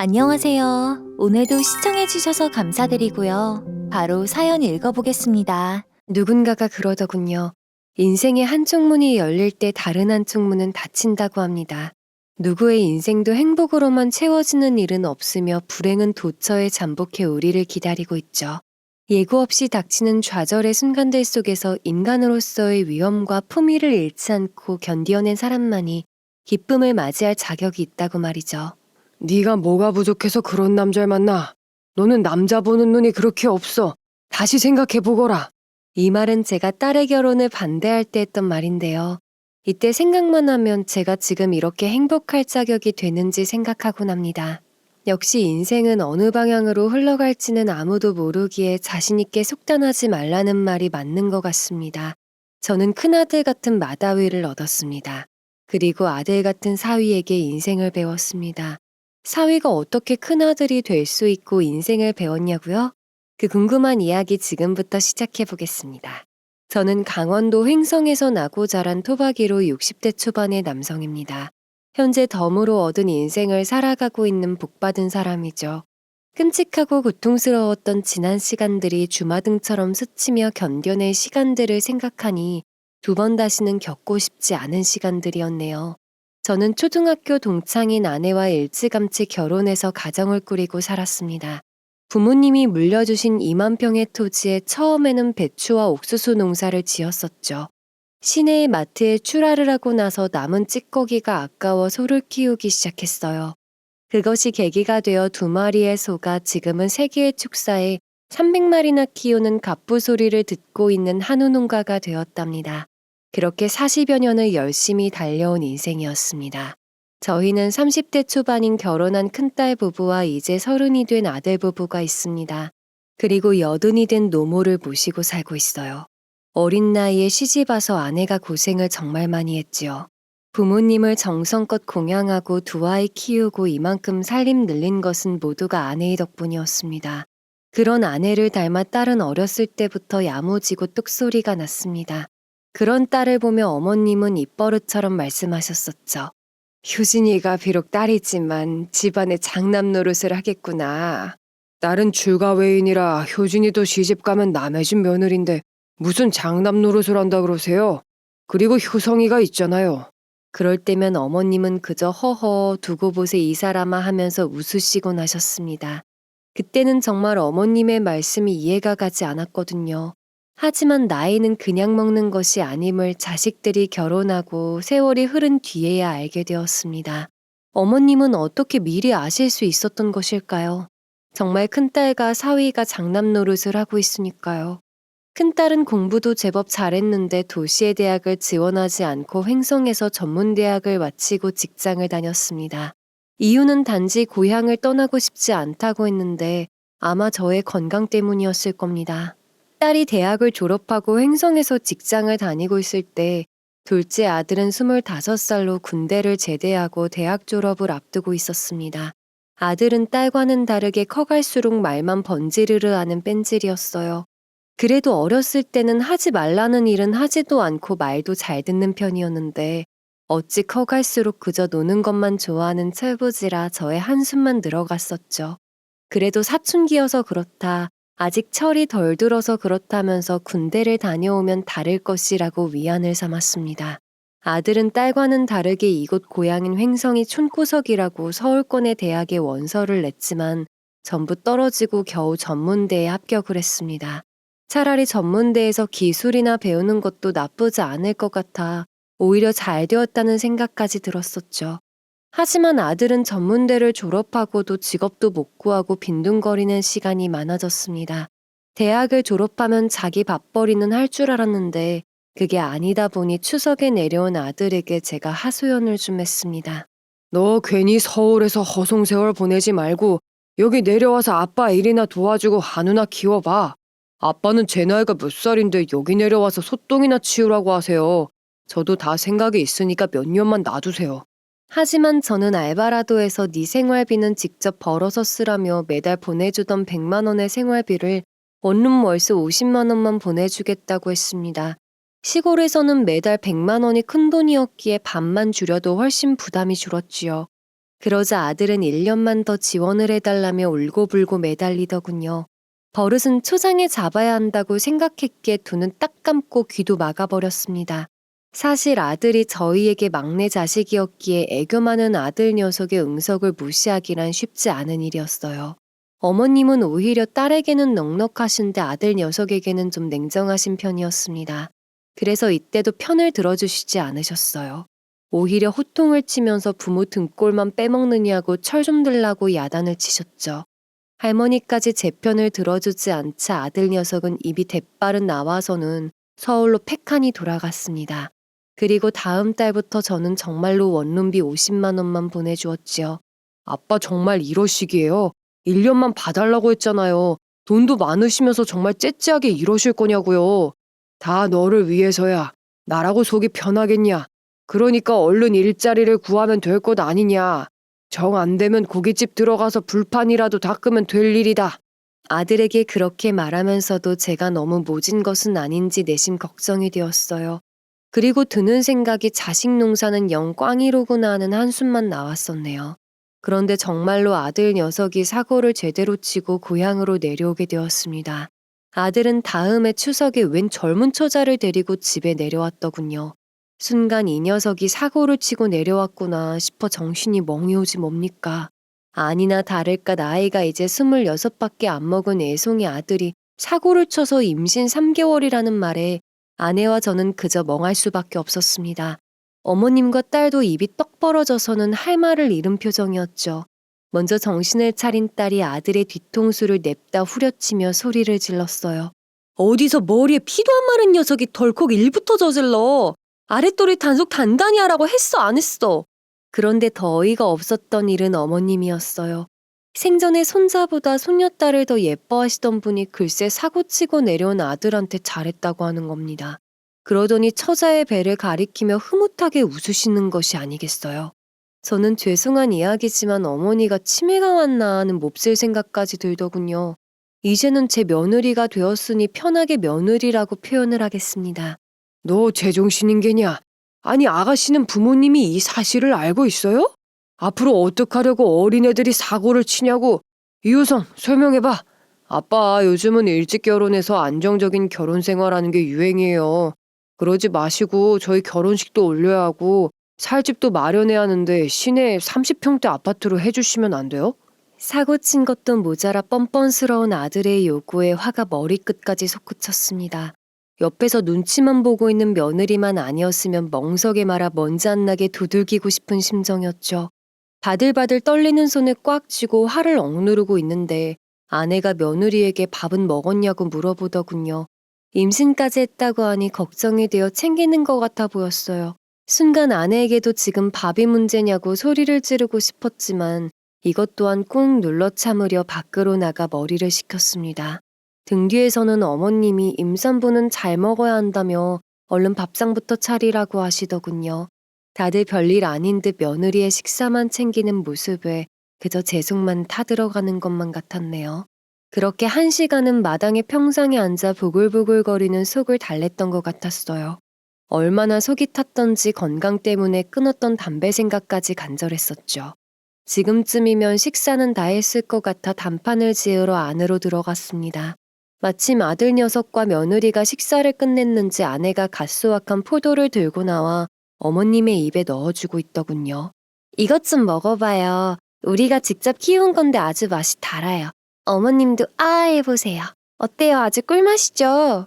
안녕하세요. 오늘도 시청해주셔서 감사드리고요. 바로 사연 읽어보겠습니다. 누군가가 그러더군요. 인생의 한쪽 문이 열릴 때 다른 한쪽 문은 닫힌다고 합니다. 누구의 인생도 행복으로만 채워지는 일은 없으며 불행은 도처에 잠복해 우리를 기다리고 있죠. 예고 없이 닥치는 좌절의 순간들 속에서 인간으로서의 위험과 품위를 잃지 않고 견디어낸 사람만이 기쁨을 맞이할 자격이 있다고 말이죠. 네가 뭐가 부족해서 그런 남자를 만나? 너는 남자 보는 눈이 그렇게 없어. 다시 생각해보거라. 이 말은 제가 딸의 결혼을 반대할 때 했던 말인데요. 이때 생각만 하면 제가 지금 이렇게 행복할 자격이 되는지 생각하곤 합니다. 역시 인생은 어느 방향으로 흘러갈지는 아무도 모르기에 자신있게 속단하지 말라는 말이 맞는 것 같습니다. 저는 큰아들 같은 마다위를 얻었습니다. 그리고 아들 같은 사위에게 인생을 배웠습니다. 사위가 어떻게 큰아들이 될 수 있고 인생을 배웠냐고요? 그 궁금한 이야기 지금부터 시작해 보겠습니다. 저는 강원도 횡성에서 나고 자란 토박이로 60대 초반의 남성입니다. 현재 덤으로 얻은 인생을 살아가고 있는 복받은 사람이죠. 끔찍하고 고통스러웠던 지난 시간들이 주마등처럼 스치며 견뎌낼 시간들을 생각하니 두 번 다시는 겪고 싶지 않은 시간들이었네요. 저는 초등학교 동창인 아내와 일찌감치 결혼해서 가정을 꾸리고 살았습니다. 부모님이 물려주신 2만 평의 토지에 처음에는 배추와 옥수수 농사를 지었었죠. 시내의 마트에 출하를 하고 나서 남은 찌꺼기가 아까워 소를 키우기 시작했어요. 그것이 계기가 되어 2마리의 소가 지금은 세계의 축사에 300마리나 키우는 갑부소리를 듣고 있는 한우 농가가 되었답니다. 그렇게 40여 년을 열심히 달려온 인생이었습니다. 저희는 30대 초반인 결혼한 큰딸 부부와 이제 30이 된 아들 부부가 있습니다. 그리고 80이 된 노모를 모시고 살고 있어요. 어린 나이에 시집와서 아내가 고생을 정말 많이 했지요. 부모님을 정성껏 공양하고 두 아이 키우고 이만큼 살림 늘린 것은 모두가 아내의 덕분이었습니다. 그런 아내를 닮아 딸은 어렸을 때부터 야무지고 뚝소리가 났습니다. 그런 딸을 보며 어머님은 입버릇처럼 말씀하셨었죠. 효진이가 비록 딸이지만 집안에 장남 노릇을 하겠구나. 딸은 출가외인이라 효진이도 시집가면 남의 집 며느리인데 무슨 장남 노릇을 한다 그러세요? 그리고 효성이가 있잖아요. 그럴 때면 어머님은 그저 허허 두고 보세 이 사람아 하면서 웃으시곤 하셨습니다. 그때는 정말 어머님의 말씀이 이해가 가지 않았거든요. 하지만 나이는 그냥 먹는 것이 아님을 자식들이 결혼하고 세월이 흐른 뒤에야 알게 되었습니다. 어머님은 어떻게 미리 아실 수 있었던 것일까요? 정말 큰딸과 사위가 장남 노릇을 하고 있으니까요. 큰딸은 공부도 제법 잘했는데 도시의 대학을 지원하지 않고 횡성에서 전문대학을 마치고 직장을 다녔습니다. 이유는 단지 고향을 떠나고 싶지 않다고 했는데 아마 저의 건강 때문이었을 겁니다. 딸이 대학을 졸업하고 횡성에서 직장을 다니고 있을 때 둘째 아들은 25살로 군대를 제대하고 대학 졸업을 앞두고 있었습니다. 아들은 딸과는 다르게 커갈수록 말만 번지르르 하는 뺀질이었어요. 그래도 어렸을 때는 하지 말라는 일은 하지도 않고 말도 잘 듣는 편이었는데 어찌 커갈수록 그저 노는 것만 좋아하는 철부지라 저의 한숨만 늘어갔었죠. 그래도 사춘기여서 그렇다, 아직 철이 덜 들어서 그렇다면서 군대를 다녀오면 다를 것이라고 위안을 삼았습니다. 아들은 딸과는 다르게 이곳 고향인 횡성이 촌구석이라고 서울권의 대학에 원서를 냈지만 전부 떨어지고 겨우 전문대에 합격을 했습니다. 차라리 전문대에서 기술이나 배우는 것도 나쁘지 않을 것 같아 오히려 잘 되었다는 생각까지 들었었죠. 하지만 아들은 전문대를 졸업하고도 직업도 못 구하고 빈둥거리는 시간이 많아졌습니다. 대학을 졸업하면 자기 밥벌이는 할 줄 알았는데 그게 아니다 보니 추석에 내려온 아들에게 제가 하소연을 좀 했습니다. 너 괜히 서울에서 허송세월 보내지 말고 여기 내려와서 아빠 일이나 도와주고 한우나 키워봐. 아빠는 제 나이가 몇 살인데 여기 내려와서 소똥이나 치우라고 하세요. 저도 다 생각이 있으니까 몇 년만 놔두세요. 하지만 저는 알바라도 해서 네 생활비는 직접 벌어서 쓰라며 매달 보내주던 100만 원의 생활비를 원룸 월세 50만 원만 보내주겠다고 했습니다. 시골에서는 매달 100만 원이 큰돈이었기에 반만 줄여도 훨씬 부담이 줄었지요. 그러자 아들은 1년만 더 지원을 해달라며 울고불고 매달리더군요. 버릇은 초장에 잡아야 한다고 생각했기에 두 눈 딱 감고 귀도 막아버렸습니다. 사실 아들이 저희에게 막내 자식이었기에 애교 많은 아들 녀석의 응석을 무시하기란 쉽지 않은 일이었어요. 어머님은 오히려 딸에게는 넉넉하신데 아들 녀석에게는 좀 냉정하신 편이었습니다. 그래서 이때도 편을 들어주시지 않으셨어요. 오히려 호통을 치면서 부모 등골만 빼먹느냐고 철 좀 들라고 야단을 치셨죠. 할머니까지 제 편을 들어주지 않자 아들 녀석은 입이 대빠른 나와서는 서울로 폐칸이 돌아갔습니다. 그리고 다음 달부터 저는 정말로 원룸비 50만 원만 보내주었지요. 아빠 정말 이러시기에요. 1년만 봐달라고 했잖아요. 돈도 많으시면서 정말 째째하게 이러실 거냐고요. 다 너를 위해서야. 나라고 속이 편하겠냐. 그러니까 얼른 일자리를 구하면 될 것 아니냐. 정 안 되면 고깃집 들어가서 불판이라도 닦으면 될 일이다. 아들에게 그렇게 말하면서도 제가 너무 모진 것은 아닌지 내심 걱정이 되었어요. 그리고 드는 생각이 자식 농사는 영 꽝이로구나 하는 한숨만 나왔었네요. 그런데 정말로 아들 녀석이 사고를 제대로 치고 고향으로 내려오게 되었습니다. 아들은 다음해 추석에 웬 젊은 처자를 데리고 집에 내려왔더군요. 순간 이 녀석이 사고를 치고 내려왔구나 싶어 정신이 멍이 오지 뭡니까. 아니나 다를까 나이가 이제 26밖에 안 먹은 애송이 아들이 사고를 쳐서 임신 3개월이라는 말에 아내와 저는 그저 멍할 수밖에 없었습니다. 어머님과 딸도 입이 떡 벌어져서는 할 말을 잃은 표정이었죠. 먼저 정신을 차린 딸이 아들의 뒤통수를 냅다 후려치며 소리를 질렀어요. 어디서 머리에 피도 안 마른 녀석이 덜컥 일부터 저질러. 아랫도리 단속 단단히 하라고 했어 안 했어. 그런데 더 어이가 없었던 일은 어머님이었어요. 생전에 손자보다 손녀딸을 더 예뻐하시던 분이 글쎄 사고치고 내려온 아들한테 잘했다고 하는 겁니다. 그러더니 처자의 배를 가리키며 흐뭇하게 웃으시는 것이 아니겠어요. 저는 죄송한 이야기지만 어머니가 치매가 왔나 하는 몹쓸 생각까지 들더군요. 이제는 제 며느리가 되었으니 편하게 며느리라고 표현을 하겠습니다. 너 제정신인 게냐? 아니 아가씨는 부모님이 이 사실을 알고 있어요? 앞으로 어떡하려고 어린애들이 사고를 치냐고. 이효성 설명해봐. 아빠 요즘은 일찍 결혼해서 안정적인 결혼 생활하는 게 유행이에요. 그러지 마시고 저희 결혼식도 올려야 하고 살 집도 마련해야 하는데 시내 30평대 아파트로 해주시면 안 돼요? 사고 친 것도 모자라 뻔뻔스러운 아들의 요구에 화가 머리끝까지 솟구쳤습니다. 옆에서 눈치만 보고 있는 며느리만 아니었으면 멍석에 말아 먼지 안 나게 두들기고 싶은 심정이었죠. 바들바들 떨리는 손을 꽉 쥐고 화를 억누르고 있는데 아내가 며느리에게 밥은 먹었냐고 물어보더군요. 임신까지 했다고 하니 걱정이 되어 챙기는 것 같아 보였어요. 순간 아내에게도 지금 밥이 문제냐고 소리를 지르고 싶었지만 이것 또한 꾹 눌러 참으려 밖으로 나가 머리를 식혔습니다. 등 뒤에서는 어머님이 임산부는 잘 먹어야 한다며 얼른 밥상부터 차리라고 하시더군요. 다들 별일 아닌 듯 며느리의 식사만 챙기는 모습에 그저 제 속만 타들어가는 것만 같았네요. 그렇게 1시간은 마당에 평상에 앉아 보글보글거리는 속을 달랬던 것 같았어요. 얼마나 속이 탔던지 건강 때문에 끊었던 담배 생각까지 간절했었죠. 지금쯤이면 식사는 다 했을 것 같아 단판을 지으러 안으로 들어갔습니다. 마침 아들 녀석과 며느리가 식사를 끝냈는지 아내가 갓 수확한 포도를 들고 나와 어머님의 입에 넣어주고 있더군요. 이것 좀 먹어봐요. 우리가 직접 키운 건데 아주 맛이 달아요. 어머님도 해보세요. 어때요? 아주 꿀맛이죠?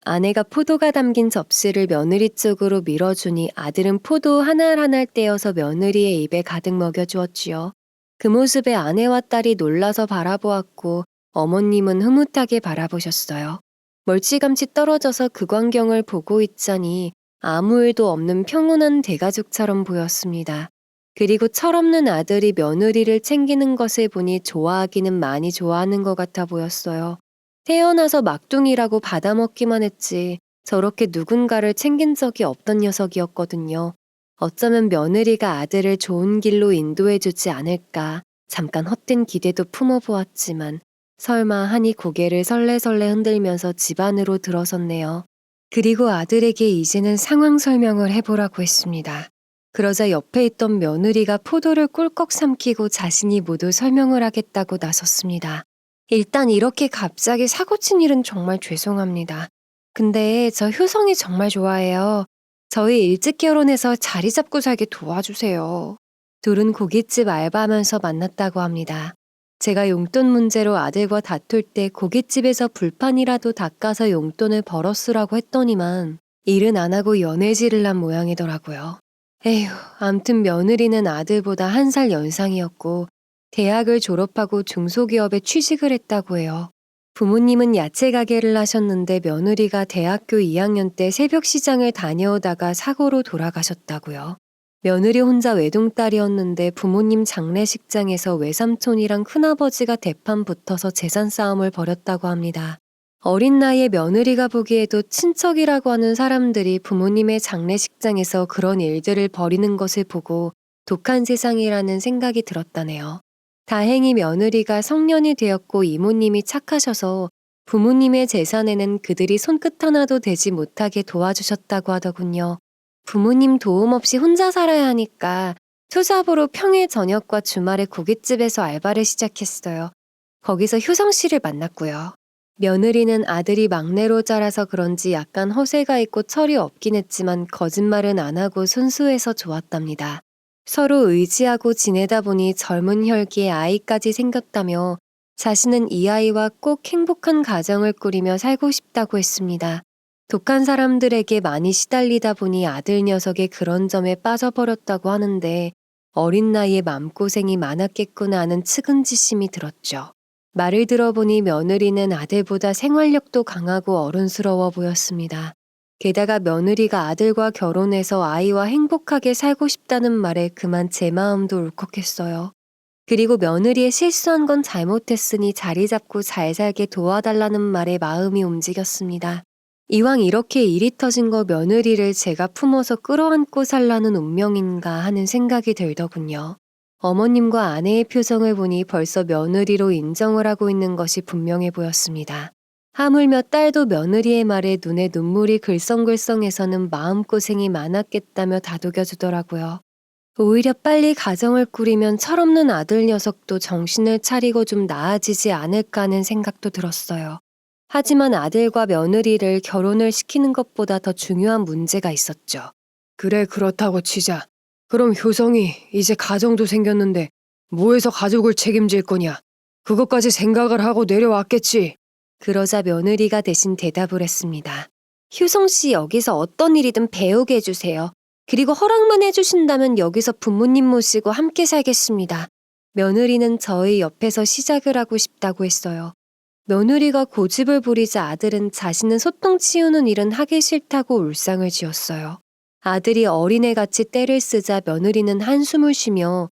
아내가 포도가 담긴 접시를 며느리 쪽으로 밀어주니 아들은 포도 한 알 한 알 떼어서 며느리의 입에 가득 먹여주었지요. 그 모습에 아내와 딸이 놀라서 바라보았고 어머님은 흐뭇하게 바라보셨어요. 멀찌감치 떨어져서 그 광경을 보고 있자니 아무 일도 없는 평온한 대가족처럼 보였습니다. 그리고 철없는 아들이 며느리를 챙기는 것을 보니 좋아하기는 많이 좋아하는 것 같아 보였어요. 태어나서 막둥이라고 받아먹기만 했지 저렇게 누군가를 챙긴 적이 없던 녀석이었거든요. 어쩌면 며느리가 아들을 좋은 길로 인도해주지 않을까 잠깐 헛된 기대도 품어보았지만 설마 하니 고개를 설레설레 흔들면서 집 안으로 들어섰네요. 그리고 아들에게 이제는 상황 설명을 해보라고 했습니다. 그러자 옆에 있던 며느리가 포도를 꿀꺽 삼키고 자신이 모두 설명을 하겠다고 나섰습니다. 일단 이렇게 갑자기 사고친 일은 정말 죄송합니다. 근데 저 효성이 정말 좋아해요. 저희 일찍 결혼해서 자리 잡고 살게 도와주세요. 둘은 고깃집 알바하면서 만났다고 합니다. 제가 용돈 문제로 아들과 다툴 때 고깃집에서 불판이라도 닦아서 용돈을 벌었으라고 했더니만 일은 안 하고 연애질을 한 모양이더라고요. 에휴, 암튼 며느리는 아들보다 1살 연상이었고 대학을 졸업하고 중소기업에 취직을 했다고 해요. 부모님은 야채 가게를 하셨는데 며느리가 대학교 2학년 때 새벽 시장을 다녀오다가 사고로 돌아가셨다고요. 며느리 혼자 외동딸이었는데 부모님 장례식장에서 외삼촌이랑 큰아버지가 대판 붙어서 재산 싸움을 벌였다고 합니다. 어린 나이에 며느리가 보기에도 친척이라고 하는 사람들이 부모님의 장례식장에서 그런 일들을 벌이는 것을 보고 독한 세상이라는 생각이 들었다네요. 다행히 며느리가 성년이 되었고 이모님이 착하셔서 부모님의 재산에는 그들이 손끝 하나도 대지 못하게 도와주셨다고 하더군요. 부모님 도움 없이 혼자 살아야 하니까 투잡으로 평일 저녁과 주말에 고깃집에서 알바를 시작했어요. 거기서 효성 씨를 만났고요. 며느리는 아들이 막내로 자라서 그런지 약간 허세가 있고 철이 없긴 했지만 거짓말은 안 하고 순수해서 좋았답니다. 서로 의지하고 지내다 보니 젊은 혈기에 아이까지 생겼다며 자신은 이 아이와 꼭 행복한 가정을 꾸리며 살고 싶다고 했습니다. 독한 사람들에게 많이 시달리다 보니 아들 녀석의 그런 점에 빠져버렸다고 하는데 어린 나이에 마음고생이 많았겠구나 하는 측은지심이 들었죠. 말을 들어보니 며느리는 아들보다 생활력도 강하고 어른스러워 보였습니다. 게다가 며느리가 아들과 결혼해서 아이와 행복하게 살고 싶다는 말에 그만 제 마음도 울컥했어요. 그리고 며느리의 실수한 건 잘못했으니 자리 잡고 잘 살게 도와달라는 말에 마음이 움직였습니다. 이왕 이렇게 일이 터진 거 며느리를 제가 품어서 끌어안고 살라는 운명인가 하는 생각이 들더군요. 어머님과 아내의 표정을 보니 벌써 며느리로 인정을 하고 있는 것이 분명해 보였습니다. 하물며 딸도 며느리의 말에 눈에 눈물이 글썽글썽해서는 마음고생이 많았겠다며 다독여주더라고요. 오히려 빨리 가정을 꾸리면 철없는 아들 녀석도 정신을 차리고 좀 나아지지 않을까 하는 생각도 들었어요. 하지만 아들과 며느리를 결혼을 시키는 것보다 더 중요한 문제가 있었죠. 그래, 그렇다고 치자. 그럼 효성이 이제 가정도 생겼는데 뭐해서 가족을 책임질 거냐? 그것까지 생각을 하고 내려왔겠지. 그러자 며느리가 대신 대답을 했습니다. 효성 씨 여기서 어떤 일이든 배우게 해주세요. 그리고 허락만 해주신다면 여기서 부모님 모시고 함께 살겠습니다. 며느리는 저희 옆에서 시작을 하고 싶다고 했어요. 며느리가 고집을 부리자 아들은 자신은 소똥 치우는 일은 하기 싫다고 울상을 지었어요. 아들이 어린애같이 떼를 쓰자 며느리는 한숨을 쉬며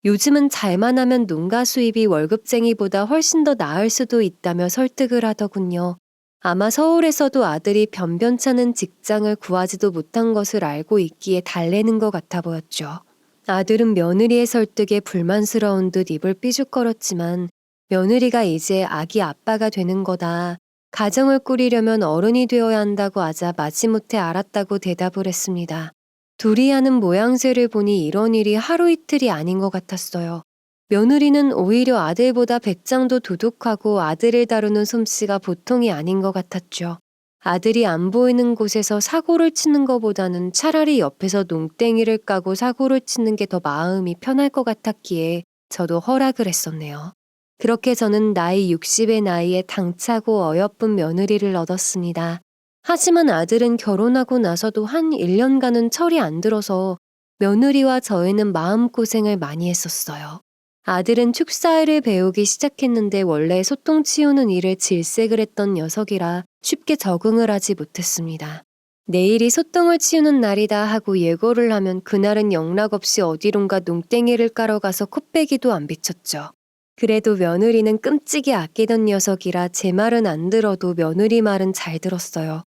요즘은 잘만 하면 농가 수입이 월급쟁이보다 훨씬 더 나을 수도 있다며 설득을 하더군요. 아마 서울에서도 아들이 변변찮은 직장을 구하지도 못한 것을 알고 있기에 달래는 것 같아 보였죠. 아들은 며느리의 설득에 불만스러운 듯 입을 삐죽거렸지만 며느리가 이제 아기 아빠가 되는 거다. 가정을 꾸리려면 어른이 되어야 한다고 하자 마지못해 알았다고 대답을 했습니다. 둘이 하는 모양새를 보니 이런 일이 하루 이틀이 아닌 것 같았어요. 며느리는 오히려 아들보다 배짱도 두둑하고 아들을 다루는 솜씨가 보통이 아닌 것 같았죠. 아들이 안 보이는 곳에서 사고를 치는 것보다는 차라리 옆에서 농땡이를 까고 사고를 치는 게 더 마음이 편할 것 같았기에 저도 허락을 했었네요. 그렇게 저는 나이 60의 나이에 당차고 어여쁜 며느리를 얻었습니다. 하지만 아들은 결혼하고 나서도 한 1년간은 철이 안 들어서 며느리와 저희는 마음고생을 많이 했었어요. 아들은 축사일을 배우기 시작했는데 원래 소똥 치우는 일을 질색을 했던 녀석이라 쉽게 적응을 하지 못했습니다. 내일이 소똥을 치우는 날이다 하고 예고를 하면 그날은 영락없이 어디론가 농땡이를 까러 가서 코빼기도 안 비쳤죠. 그래도 며느리는 끔찍이 아끼던 녀석이라 제 말은 안 들어도 며느리 말은 잘 들었어요.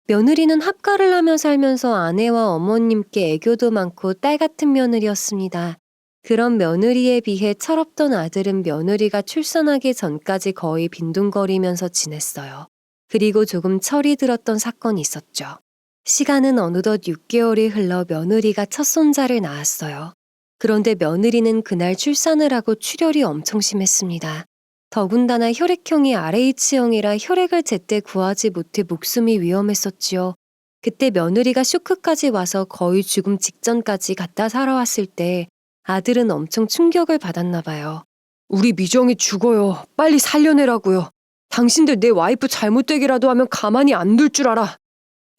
며느리는 합가를 하며 살면서 아내와 어머님께 애교도 많고 딸 같은 며느리였습니다. 그런 며느리에 비해 철없던 아들은 며느리가 출산하기 전까지 거의 빈둥거리면서 지냈어요. 그리고 조금 철이 들었던 사건이 있었죠. 시간은 어느덧 6개월이 흘러 며느리가 첫 손자를 낳았어요. 그런데 며느리는 그날 출산을 하고 출혈이 엄청 심했습니다. 더군다나 혈액형이 RH형이라 혈액을 제때 구하지 못해 목숨이 위험했었지요. 그때 며느리가 쇼크까지 와서 거의 죽음 직전까지 갔다 살아왔을 때 아들은 엄청 충격을 받았나 봐요. 우리 미정이 죽어요. 빨리 살려내라고요. 당신들 내 와이프 잘못되기라도 하면 가만히 안 둘 줄 알아.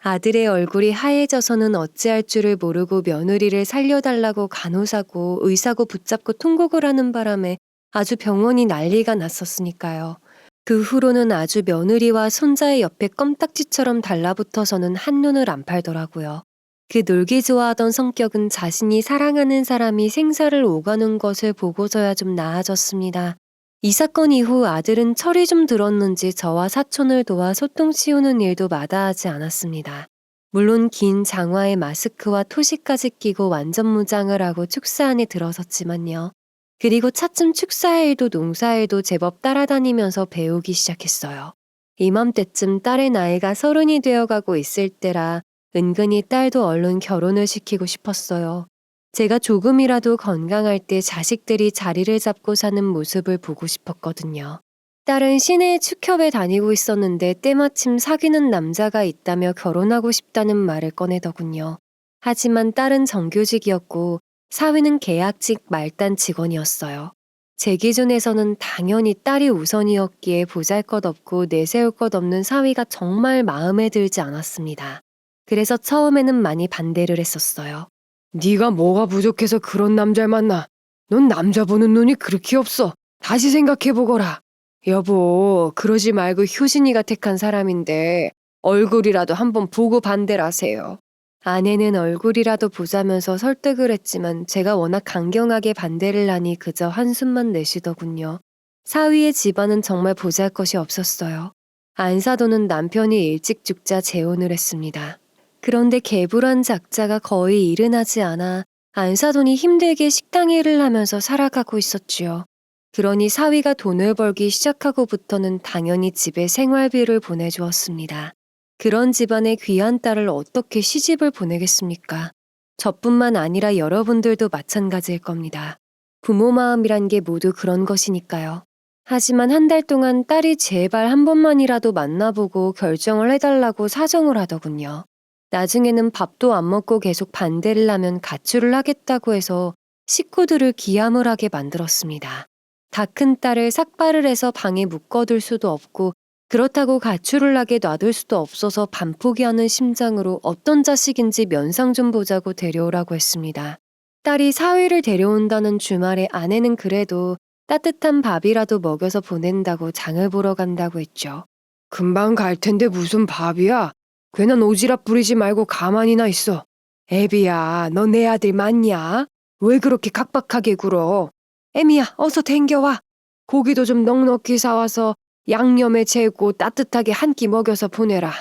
아들의 얼굴이 하얘져서는 어찌할 줄을 모르고 며느리를 살려달라고 간호사고 의사고 붙잡고 통곡을 하는 바람에 아주 병원이 난리가 났었으니까요. 그 후로는 아주 며느리와 손자의 옆에 껌딱지처럼 달라붙어서는 한눈을 안 팔더라고요. 그 놀기 좋아하던 성격은 자신이 사랑하는 사람이 생사를 오가는 것을 보고서야 좀 나아졌습니다. 이 사건 이후 아들은 철이 좀 들었는지 저와 사촌을 도와 소똥 치우는 일도 마다하지 않았습니다. 물론 긴 장화에 마스크와 토시까지 끼고 완전 무장을 하고 축사 안에 들어섰지만요. 그리고 차츰 축사일도 농사일도 제법 따라다니면서 배우기 시작했어요. 이맘때쯤 딸의 나이가 30이 되어가고 있을 때라 은근히 딸도 얼른 결혼을 시키고 싶었어요. 제가 조금이라도 건강할 때 자식들이 자리를 잡고 사는 모습을 보고 싶었거든요. 딸은 시내의 축협에 다니고 있었는데 때마침 사귀는 남자가 있다며 결혼하고 싶다는 말을 꺼내더군요. 하지만 딸은 정규직이었고 사위는 계약직 말단 직원이었어요. 제 기준에서는 당연히 딸이 우선이었기에 보잘것없고 내세울 것 없는 사위가 정말 마음에 들지 않았습니다. 그래서 처음에는 많이 반대를 했었어요. 네가 뭐가 부족해서 그런 남자를 만나. 넌 남자 보는 눈이 그렇게 없어. 다시 생각해보거라. 여보, 그러지 말고 효진이가 택한 사람인데 얼굴이라도 한번 보고 반대를 하세요. 아내는 얼굴이라도 보자면서 설득을 했지만 제가 워낙 강경하게 반대를 하니 그저 한숨만 내쉬더군요. 사위의 집안은 정말 보잘것이 없었어요. 안사도는 남편이 일찍 죽자 재혼을 했습니다. 그런데 개불한 작자가 거의 일은 하지 않아 안사돈이 힘들게 식당 일을 하면서 살아가고 있었지요. 그러니 사위가 돈을 벌기 시작하고부터는 당연히 집에 생활비를 보내주었습니다. 그런 집안에 귀한 딸을 어떻게 시집을 보내겠습니까? 저뿐만 아니라 여러분들도 마찬가지일 겁니다. 부모 마음이란 게 모두 그런 것이니까요. 하지만 한 달 동안 딸이 제발 한 번만이라도 만나보고 결정을 해달라고 사정을 하더군요. 나중에는 밥도 안 먹고 계속 반대를 하면 가출을 하겠다고 해서 식구들을 기함을 하게 만들었습니다. 다 큰 딸을 삭발을 해서 방에 묶어둘 수도 없고 그렇다고 가출을 하게 놔둘 수도 없어서 반포기하는 심장으로 어떤 자식인지 면상 좀 보자고 데려오라고 했습니다. 딸이 사위를 데려온다는 주말에 아내는 그래도 따뜻한 밥이라도 먹여서 보낸다고 장을 보러 간다고 했죠. 금방 갈 텐데 무슨 밥이야? 괜한 오지랖 부리지 말고 가만히나 있어. 애비야, 너 내 아들 맞냐? 왜 그렇게 각박하게 굴어? 애미야, 어서 댕겨와. 고기도 좀 넉넉히 사와서 양념에 재고 따뜻하게 한 끼 먹여서 보내라.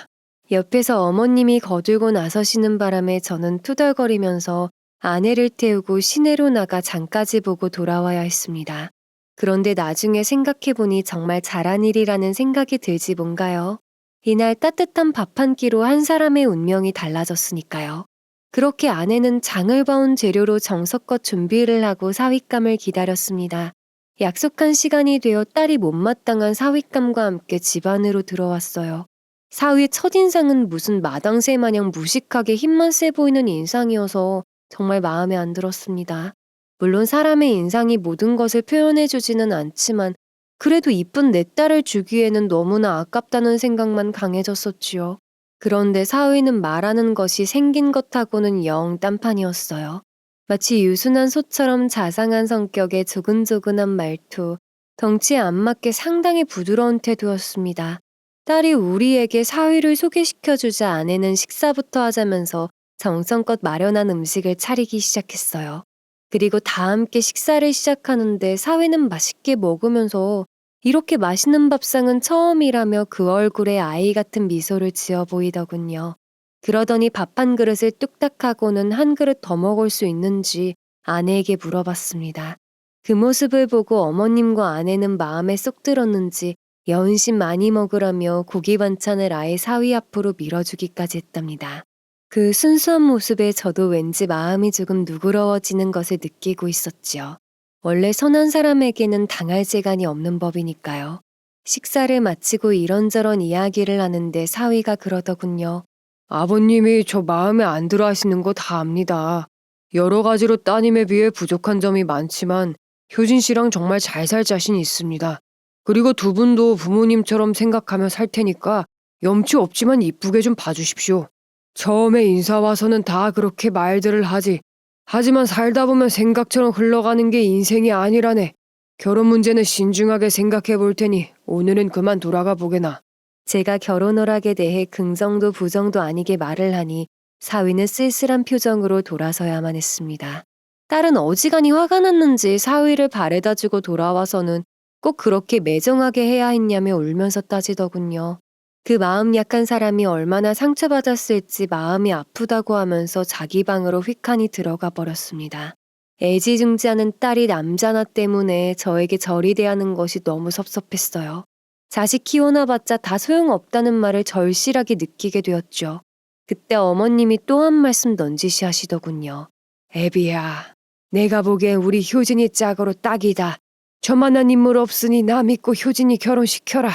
옆에서 어머님이 거들고 나서시는 바람에 저는 투덜거리면서 아내를 태우고 시내로 나가 장까지 보고 돌아와야 했습니다. 그런데 나중에 생각해보니 정말 잘한 일이라는 생각이 들지 뭔가요? 이날 따뜻한 밥 한 끼로 한 사람의 운명이 달라졌으니까요. 그렇게 아내는 장을 봐온 재료로 정성껏 준비를 하고 사윗감을 기다렸습니다. 약속한 시간이 되어 딸이 못마땅한 사윗감과 함께 집 안으로 들어왔어요. 사위의 첫인상은 무슨 마당새 마냥 무식하게 힘만 세 보이는 인상이어서 정말 마음에 안 들었습니다. 물론 사람의 인상이 모든 것을 표현해주지는 않지만 그래도 이쁜 내 딸을 주기에는 너무나 아깝다는 생각만 강해졌었지요. 그런데 사위는 말하는 것이 생긴 것하고는 영 딴판이었어요. 마치 유순한 소처럼 자상한 성격에 조근조근한 말투, 덩치에 안 맞게 상당히 부드러운 태도였습니다. 딸이 우리에게 사위를 소개시켜주자 아내는 식사부터 하자면서 정성껏 마련한 음식을 차리기 시작했어요. 그리고 다 함께 식사를 시작하는데 사위는 맛있게 먹으면서 이렇게 맛있는 밥상은 처음이라며 그 얼굴에 아이 같은 미소를 지어 보이더군요. 그러더니 밥 한 그릇을 뚝딱 하고는 한 그릇 더 먹을 수 있는지 아내에게 물어봤습니다. 그 모습을 보고 어머님과 아내는 마음에 쏙 들었는지 여은신 많이 먹으라며 고기 반찬을 아예 사위 앞으로 밀어주기까지 했답니다. 그 순수한 모습에 저도 왠지 마음이 조금 누그러워지는 것을 느끼고 있었지요. 원래 선한 사람에게는 당할 재간이 없는 법이니까요. 식사를 마치고 이런저런 이야기를 하는데 사위가 그러더군요. 아버님이 저 마음에 안 들어 하시는 거 다 압니다. 여러 가지로 따님에 비해 부족한 점이 많지만 효진 씨랑 정말 잘 살 자신이 있습니다. 그리고 두 분도 부모님처럼 생각하며 살 테니까 염치 없지만 이쁘게 좀 봐주십시오. 처음에 인사 와서는 다 그렇게 말들을 하지. 하지만 살다 보면 생각처럼 흘러가는 게 인생이 아니라네. 결혼 문제는 신중하게 생각해 볼 테니 오늘은 그만 돌아가 보게나. 제가 결혼 허락에 대해 긍정도 부정도 아니게 말을 하니 사위는 쓸쓸한 표정으로 돌아서야만 했습니다. 딸은 어지간히 화가 났는지 사위를 바래다 주고 돌아와서는 꼭 그렇게 매정하게 해야 했냐며 울면서 따지더군요. 그 마음 약한 사람이 얼마나 상처받았을지 마음이 아프다고 하면서 자기 방으로 휙하니 들어가 버렸습니다. 애지중지하는 딸이 남자나 때문에 저에게 절이 대하는 것이 너무 섭섭했어요. 자식 키워놔봤자 다 소용없다는 말을 절실하게 느끼게 되었죠. 그때 어머님이 또 한 말씀 넌지시 하시더군요. 애비야, 내가 보기엔 우리 효진이 짝으로 딱이다. 저만한 인물 없으니 나 믿고 효진이 결혼시켜라.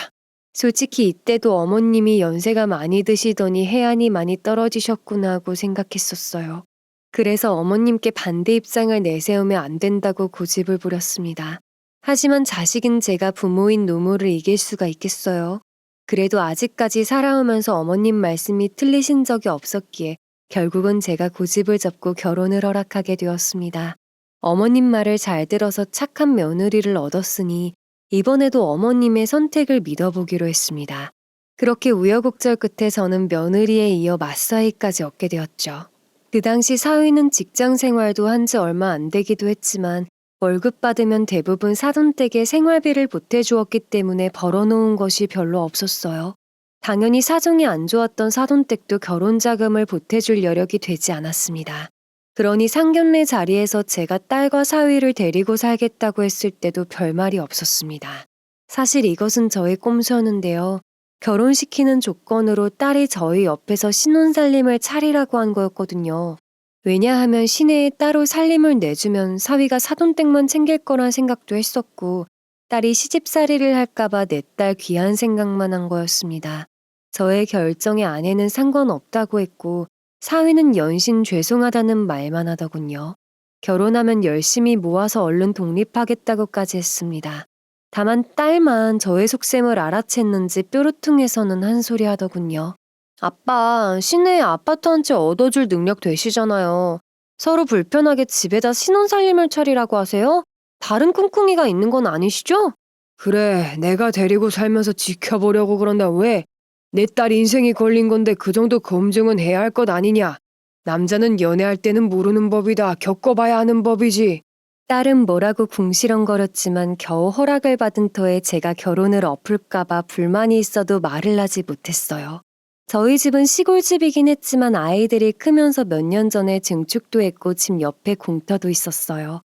솔직히 이때도 어머님이 연세가 많이 드시더니 해안이 많이 떨어지셨구나 하고 생각했었어요. 그래서 어머님께 반대 입장을 내세우면 안 된다고 고집을 부렸습니다. 하지만 자식인 제가 부모인 노모를 이길 수가 있겠어요. 그래도 아직까지 살아오면서 어머님 말씀이 틀리신 적이 없었기에 결국은 제가 고집을 잡고 결혼을 허락하게 되었습니다. 어머님 말을 잘 들어서 착한 며느리를 얻었으니 이번에도 어머님의 선택을 믿어보기로 했습니다. 그렇게 우여곡절 끝에 저는 며느리에 이어 맞사이까지 얻게 되었죠. 그 당시 사위는 직장 생활도 한 지 얼마 안 되기도 했지만 월급 받으면 대부분 사돈댁에 생활비를 보태주었기 때문에 벌어놓은 것이 별로 없었어요. 당연히 사정이 안 좋았던 사돈댁도 결혼자금을 보태줄 여력이 되지 않았습니다. 그러니 상견례 자리에서 제가 딸과 사위를 데리고 살겠다고 했을 때도 별말이 없었습니다. 사실 이것은 저의 꼼수였는데요. 결혼시키는 조건으로 딸이 저희 옆에서 신혼살림을 차리라고 한 거였거든요. 왜냐하면 시내에 따로 살림을 내주면 사위가 사돈댁만 챙길 거란 생각도 했었고 딸이 시집살이를 할까봐 내 딸 귀한 생각만 한 거였습니다. 저의 결정에 아내는 상관없다고 했고 사위는 연신 죄송하다는 말만 하더군요. 결혼하면 열심히 모아서 얼른 독립하겠다고까지 했습니다. 다만 딸만 저의 속셈을 알아챘는지 뾰루퉁해서는 한 소리 하더군요. 아빠, 시내에 아파트 한 채 얻어줄 능력 되시잖아요. 서로 불편하게 집에다 신혼살림을 차리라고 하세요? 다른 꿍꿍이가 있는 건 아니시죠? 그래, 내가 데리고 살면서 지켜보려고 그런다 왜? 내 딸 인생이 걸린 건데 그 정도 검증은 해야 할 것 아니냐? 남자는 연애할 때는 모르는 법이다. 겪어봐야 하는 법이지. 딸은 뭐라고 궁시렁거렸지만 겨우 허락을 받은 터에 제가 결혼을 엎을까봐 불만이 있어도 말을 하지 못했어요. 저희 집은 시골집이긴 했지만 아이들이 크면서 몇 년 전에 증축도 했고 집 옆에 공터도 있었어요.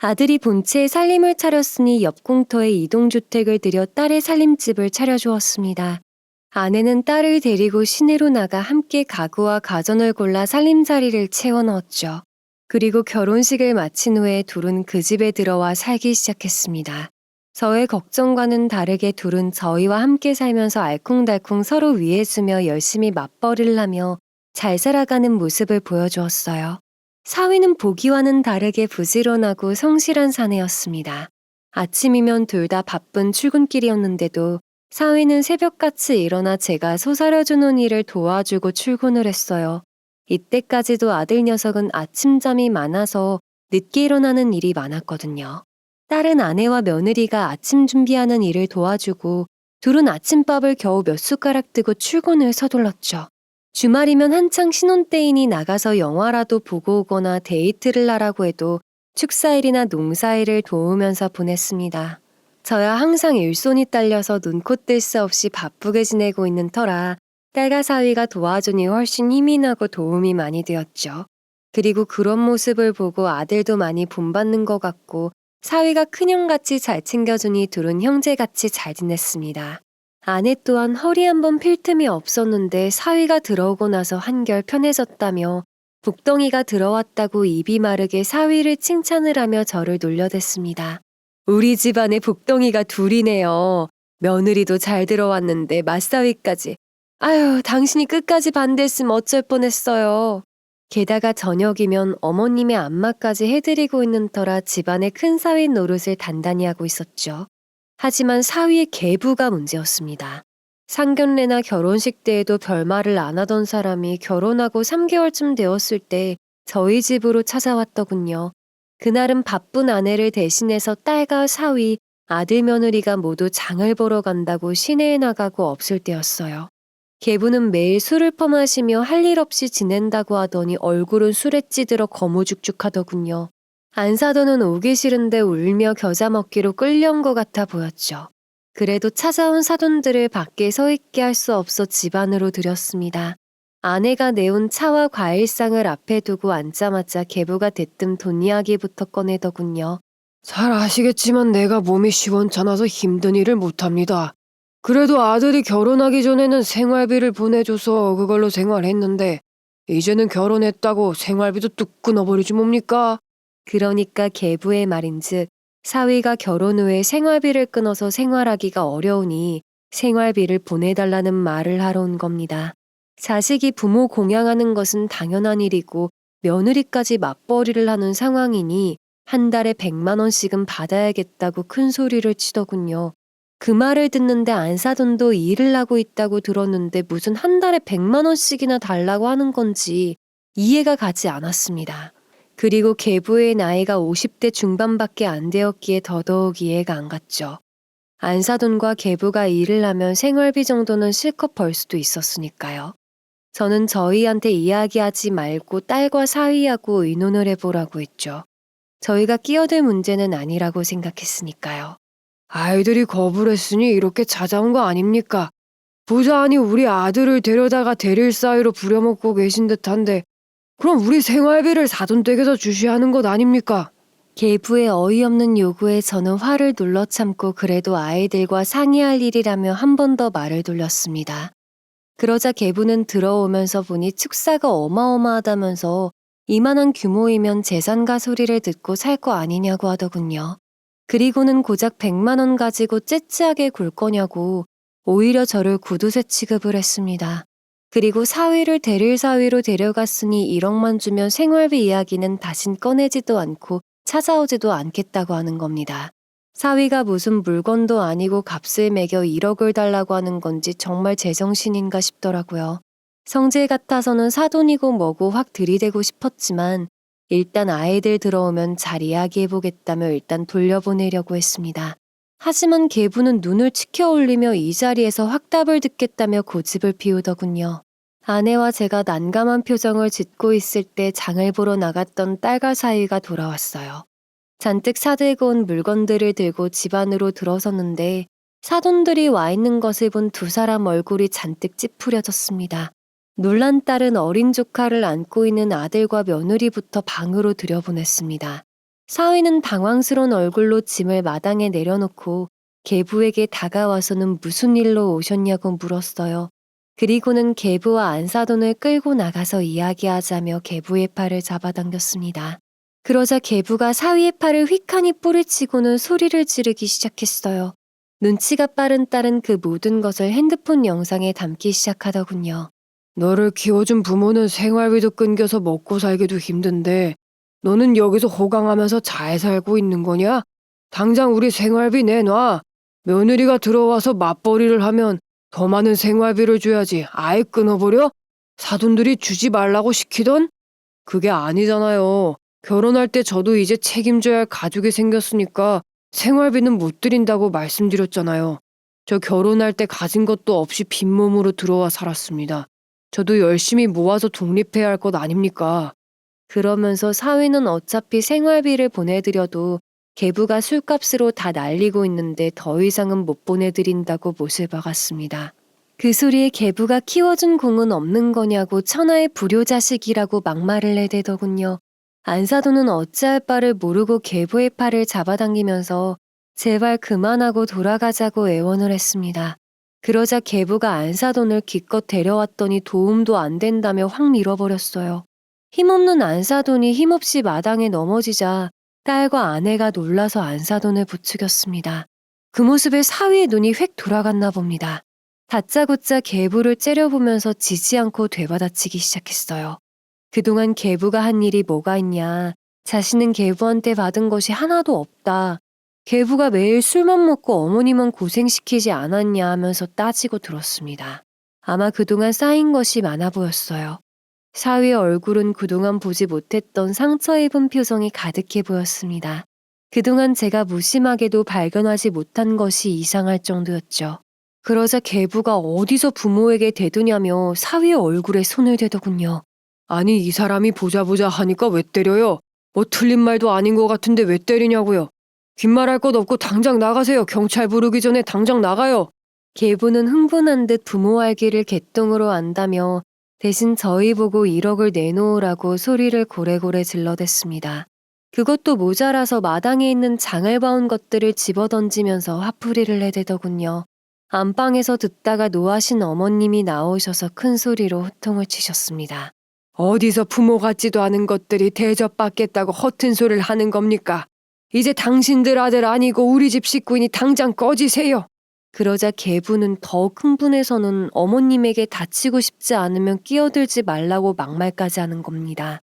아들이 본체에 살림을 차렸으니 옆 공터에 이동주택을 들여 딸의 살림집을 차려주었습니다. 아내는 딸을 데리고 시내로 나가 함께 가구와 가전을 골라 살림살이를 채워넣었죠. 그리고 결혼식을 마친 후에 둘은 그 집에 들어와 살기 시작했습니다. 저의 걱정과는 다르게 둘은 저희와 함께 살면서 알콩달콩 서로 위해주며 열심히 맞벌이를 하며 잘 살아가는 모습을 보여주었어요. 사위는 보기와는 다르게 부지런하고 성실한 사내였습니다. 아침이면 둘 다 바쁜 출근길이었는데도 사위는 새벽같이 일어나 제가 소사려주는 일을 도와주고 출근을 했어요. 이때까지도 아들 녀석은 아침잠이 많아서 늦게 일어나는 일이 많았거든요. 딸은 아내와 며느리가 아침 준비하는 일을 도와주고 둘은 아침밥을 겨우 몇 숟가락 뜨고 출근을 서둘렀죠. 주말이면 한창 신혼 때이니 나가서 영화라도 보고 오거나 데이트를 하라고 해도 축사일이나 농사일을 도우면서 보냈습니다. 저야 항상 일손이 딸려서 눈코 뜰 새 없이 바쁘게 지내고 있는 터라 딸과 사위가 도와주니 훨씬 힘이 나고 도움이 많이 되었죠. 그리고 그런 모습을 보고 아들도 많이 본받는 것 같고 사위가 큰형같이 잘 챙겨주니 둘은 형제같이 잘 지냈습니다. 아내 또한 허리 한번 필 틈이 없었는데 사위가 들어오고 나서 한결 편해졌다며 복덩이가 들어왔다고 입이 마르게 사위를 칭찬을 하며 저를 놀려댔습니다. 우리 집안에 복덩이가 둘이네요. 며느리도 잘 들어왔는데 맞사위까지. 아유, 당신이 끝까지 반대했으면 어쩔 뻔했어요. 게다가 저녁이면 어머님의 안마까지 해드리고 있는 터라 집안의 큰 사위 노릇을 단단히 하고 있었죠. 하지만 사위의 계부가 문제였습니다. 상견례나 결혼식 때에도 별말을 안 하던 사람이 결혼하고 3개월쯤 되었을 때 저희 집으로 찾아왔더군요. 그날은 바쁜 아내를 대신해서 딸과 사위, 아들 며느리가 모두 장을 보러 간다고 시내에 나가고 없을 때였어요. 계부는 매일 술을 퍼마시며 할 일 없이 지낸다고 하더니 얼굴은 술에 찌들어 거무죽죽하더군요. 안사돈은 오기 싫은데 울며 겨자 먹기로 끌려온 것 같아 보였죠. 그래도 찾아온 사돈들을 밖에 서 있게 할 수 없어 집 안으로 들였습니다. 아내가 내온 차와 과일상을 앞에 두고 앉자마자 계부가 대뜸 돈 이야기부터 꺼내더군요. 잘 아시겠지만 내가 몸이 시원찮아서 힘든 일을 못합니다. 그래도 아들이 결혼하기 전에는 생활비를 보내줘서 그걸로 생활했는데 이제는 결혼했다고 생활비도 뚝 끊어버리지 뭡니까? 그러니까 계부의 말인즉 사위가 결혼 후에 생활비를 끊어서 생활하기가 어려우니 생활비를 보내달라는 말을 하러 온 겁니다. 자식이 부모 공양하는 것은 당연한 일이고 며느리까지 맞벌이를 하는 상황이니 한 달에 100만 원씩은 받아야겠다고 큰 소리를 치더군요. 그 말을 듣는데 안사돈도 일을 하고 있다고 들었는데 무슨 한 달에 100만 원씩이나 달라고 하는 건지 이해가 가지 않았습니다. 그리고 계부의 나이가 50대 중반밖에 안 되었기에 더더욱 이해가 안 갔죠. 안사돈과 계부가 일을 하면 생활비 정도는 실컷 벌 수도 있었으니까요. 저는 저희한테 이야기하지 말고 딸과 사위하고 의논을 해보라고 했죠. 저희가 끼어들 문제는 아니라고 생각했으니까요. 아이들이 거부를 했으니 이렇게 찾아온 거 아닙니까? 부자하니 우리 아들을 데려다가 데릴 사이로 부려먹고 계신 듯한데 그럼 우리 생활비를 사돈댁에서 주셔야 하는 것 아닙니까? 계부의 어이없는 요구에 저는 화를 눌러 참고 그래도 아이들과 상의할 일이라며 한 번 더 말을 돌렸습니다. 그러자 계부는 들어오면서 보니 축사가 어마어마하다면서 이만한 규모이면 재산가 소리를 듣고 살 거 아니냐고 하더군요. 그리고는 고작 100만 원 가지고 째째하게 굴 거냐고 오히려 저를 구두쇠 취급을 했습니다. 그리고 사위를 데릴 사위로 데려갔으니 1억만 주면 생활비 이야기는 다신 꺼내지도 않고 찾아오지도 않겠다고 하는 겁니다. 사위가 무슨 물건도 아니고 값을 매겨 1억을 달라고 하는 건지 정말 제정신인가 싶더라고요. 성질 같아서는 사돈이고 뭐고 확 들이대고 싶었지만 일단 아이들 들어오면 잘 이야기해보겠다며 일단 돌려보내려고 했습니다. 하지만 계부는 눈을 치켜 올리며 이 자리에서 확답을 듣겠다며 고집을 피우더군요. 아내와 제가 난감한 표정을 짓고 있을 때 장을 보러 나갔던 딸과 사위가 돌아왔어요. 잔뜩 사들고 온 물건들을 들고 집 안으로 들어섰는데 사돈들이 와 있는 것을 본 두 사람 얼굴이 잔뜩 찌푸려졌습니다. 놀란 딸은 어린 조카를 안고 있는 아들과 며느리부터 방으로 들여보냈습니다. 사위는 당황스러운 얼굴로 짐을 마당에 내려놓고 계부에게 다가와서는 무슨 일로 오셨냐고 물었어요. 그리고는 계부와 안사돈을 끌고 나가서 이야기하자며 계부의 팔을 잡아당겼습니다. 그러자 계부가 사위의 팔을 휙하니 뿌리치고는 소리를 지르기 시작했어요. 눈치가 빠른 딸은 그 모든 것을 핸드폰 영상에 담기 시작하더군요. 너를 키워준 부모는 생활비도 끊겨서 먹고 살기도 힘든데 너는 여기서 호강하면서 잘 살고 있는 거냐? 당장 우리 생활비 내놔. 며느리가 들어와서 맞벌이를 하면 더 많은 생활비를 줘야지. 아예 끊어버려? 사돈들이 주지 말라고 시키던? 그게 아니잖아요. 결혼할 때 저도 이제 책임져야 할 가족이 생겼으니까 생활비는 못 드린다고 말씀드렸잖아요. 저 결혼할 때 가진 것도 없이 빈몸으로 들어와 살았습니다. 저도 열심히 모아서 독립해야 할 것 아닙니까? 그러면서 사위는 어차피 생활비를 보내드려도 계부가 술값으로 다 날리고 있는데 더 이상은 못 보내드린다고 못을 박았습니다. 그 소리에 계부가 키워준 공은 없는 거냐고 천하의 불효자식이라고 막말을 내대더군요. 안사돈은 어찌할 바를 모르고 계부의 팔을 잡아당기면서 제발 그만하고 돌아가자고 애원을 했습니다. 그러자 계부가 안사돈을 기껏 데려왔더니 도움도 안 된다며 확 밀어버렸어요. 힘없는 안사돈이 힘없이 마당에 넘어지자 딸과 아내가 놀라서 안사돈을 부추겼습니다. 그 모습에 사위의 눈이 휙 돌아갔나 봅니다. 다짜고짜 계부를 째려보면서 지지 않고 되받아치기 시작했어요. 그동안 계부가 한 일이 뭐가 있냐. 자신은 계부한테 받은 것이 하나도 없다. 계부가 매일 술만 먹고 어머니만 고생시키지 않았냐 하면서 따지고 들었습니다. 아마 그동안 쌓인 것이 많아 보였어요. 사위의 얼굴은 그동안 보지 못했던 상처 입은 표정이 가득해 보였습니다. 그동안 제가 무심하게도 발견하지 못한 것이 이상할 정도였죠. 그러자 계부가 어디서 부모에게 대드냐며 사위의 얼굴에 손을 대더군요. 아니 이 사람이 보자 하니까 왜 때려요? 뭐 틀린 말도 아닌 것 같은데 왜 때리냐고요? 귓말할 것 없고 당장 나가세요. 경찰 부르기 전에 당장 나가요. 계부는 흥분한 듯 부모 알기를 개똥으로 안다며 대신 저희 보고 1억을 내놓으라고 소리를 고래고래 질러댔습니다. 그것도 모자라서 마당에 있는 장을 봐온 것들을 집어던지면서 화풀이를 해대더군요. 안방에서 듣다가 노하신 어머님이 나오셔서 큰 소리로 호통을 치셨습니다. 어디서 부모 같지도 않은 것들이 대접받겠다고 허튼 소리를 하는 겁니까? 이제 당신들 아들 아니고 우리 집 식구이니 당장 꺼지세요. 그러자 계부는 더욱 흥분해서는 어머님에게 다치고 싶지 않으면 끼어들지 말라고 막말까지 하는 겁니다.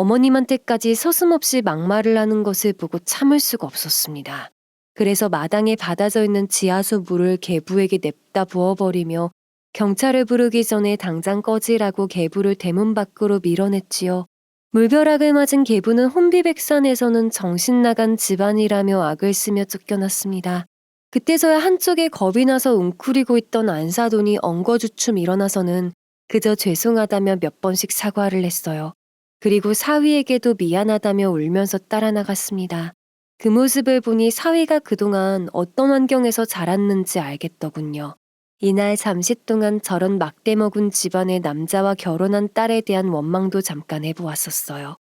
어머님한테까지 서슴없이 막말을 하는 것을 보고 참을 수가 없었습니다. 그래서 마당에 받아져 있는 지하수 물을 계부에게 냅다 부어버리며 경찰을 부르기 전에 당장 꺼지라고 계부를 대문 밖으로 밀어냈지요. 물벼락을 맞은 계부는 혼비백산에서는 정신 나간 집안이라며 악을 쓰며 쫓겨났습니다. 그때서야 한쪽에 겁이 나서 웅크리고 있던 안사돈이 엉거주춤 일어나서는 그저 죄송하다며 몇 번씩 사과를 했어요. 그리고 사위에게도 미안하다며 울면서 따라 나갔습니다. 그 모습을 보니 사위가 그동안 어떤 환경에서 자랐는지 알겠더군요. 이날 잠시 동안 저런 막대먹은 집안의 남자와 결혼한 딸에 대한 원망도 잠깐 해보았었어요.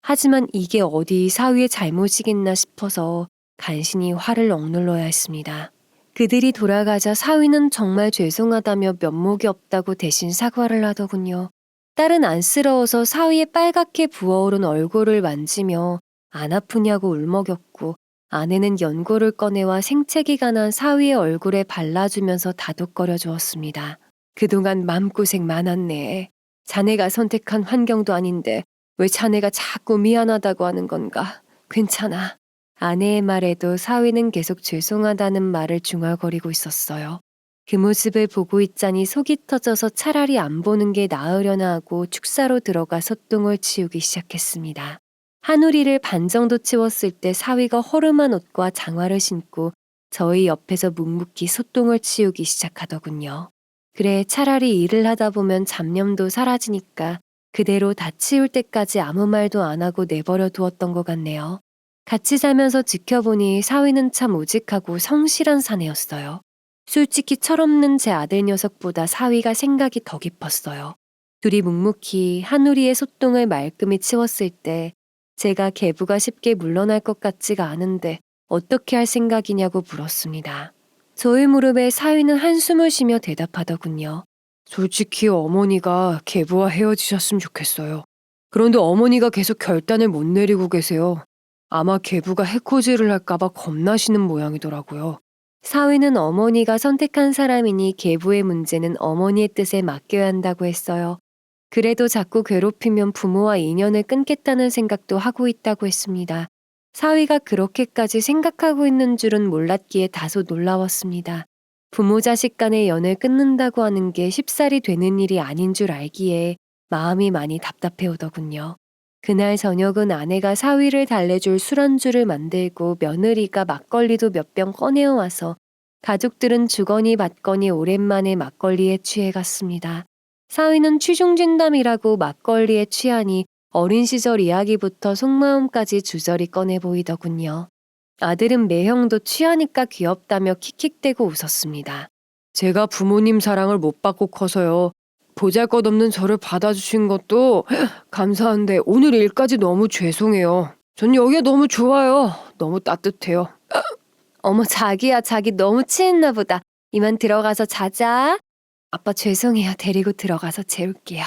하지만 이게 어디 사위의 잘못이겠나 싶어서 간신히 화를 억눌러야 했습니다. 그들이 돌아가자 사위는 정말 죄송하다며 면목이 없다고 대신 사과를 하더군요. 딸은 안쓰러워서 사위의 빨갛게 부어오른 얼굴을 만지며 안 아프냐고 울먹였고 아내는 연고를 꺼내와 생채기가 난 사위의 얼굴에 발라주면서 다독거려 주었습니다. 그동안 맘고생 많았네. 자네가 선택한 환경도 아닌데 왜 자네가 자꾸 미안하다고 하는 건가? 괜찮아. 아내의 말에도 사위는 계속 죄송하다는 말을 중얼거리고 있었어요. 그 모습을 보고 있자니 속이 터져서 차라리 안 보는 게 나으려나 하고 축사로 들어가 소똥을 치우기 시작했습니다. 한우리를 반 정도 치웠을 때 사위가 허름한 옷과 장화를 신고 저희 옆에서 묵묵히 소똥을 치우기 시작하더군요. 그래, 차라리 일을 하다 보면 잡념도 사라지니까 그대로 다 치울 때까지 아무 말도 안 하고 내버려 두었던 것 같네요. 같이 살면서 지켜보니 사위는 참 우직하고 성실한 사내였어요. 솔직히 철없는 제 아들 녀석보다 사위가 생각이 더 깊었어요. 둘이 묵묵히 한우리의 소똥을 말끔히 치웠을 때 제가 계부가 쉽게 물러날 것 같지가 않은데 어떻게 할 생각이냐고 물었습니다. 저의 무릎에 사위는 한숨을 쉬며 대답하더군요. 솔직히 어머니가 계부와 헤어지셨으면 좋겠어요. 그런데 어머니가 계속 결단을 못 내리고 계세요. 아마 계부가 해코지를 할까봐 겁나시는 모양이더라고요. 사위는 어머니가 선택한 사람이니 계부의 문제는 어머니의 뜻에 맡겨야 한다고 했어요. 그래도 자꾸 괴롭히면 부모와 인연을 끊겠다는 생각도 하고 있다고 했습니다. 사위가 그렇게까지 생각하고 있는 줄은 몰랐기에 다소 놀라웠습니다. 부모 자식 간의 연을 끊는다고 하는 게 쉽사리 되는 일이 아닌 줄 알기에 마음이 많이 답답해 오더군요. 그날 저녁은 아내가 사위를 달래줄 술안주를 만들고 며느리가 막걸리도 몇 병 꺼내어 와서 가족들은 주거니 받거니 오랜만에 막걸리에 취해갔습니다. 사위는 취중진담이라고 막걸리에 취하니 어린 시절 이야기부터 속마음까지 주저리 꺼내 보이더군요. 아들은 매형도 취하니까 귀엽다며 킥킥대고 웃었습니다. 제가 부모님 사랑을 못 받고 커서요. 보잘것없는 저를 받아주신 것도 감사한데 오늘 일까지 너무 죄송해요. 전 여기가 너무 좋아요. 너무 따뜻해요. 어머, 자기야, 자기 너무 취했나 보다. 이만 들어가서 자자. 아빠 죄송해요. 데리고 들어가서 재울게요.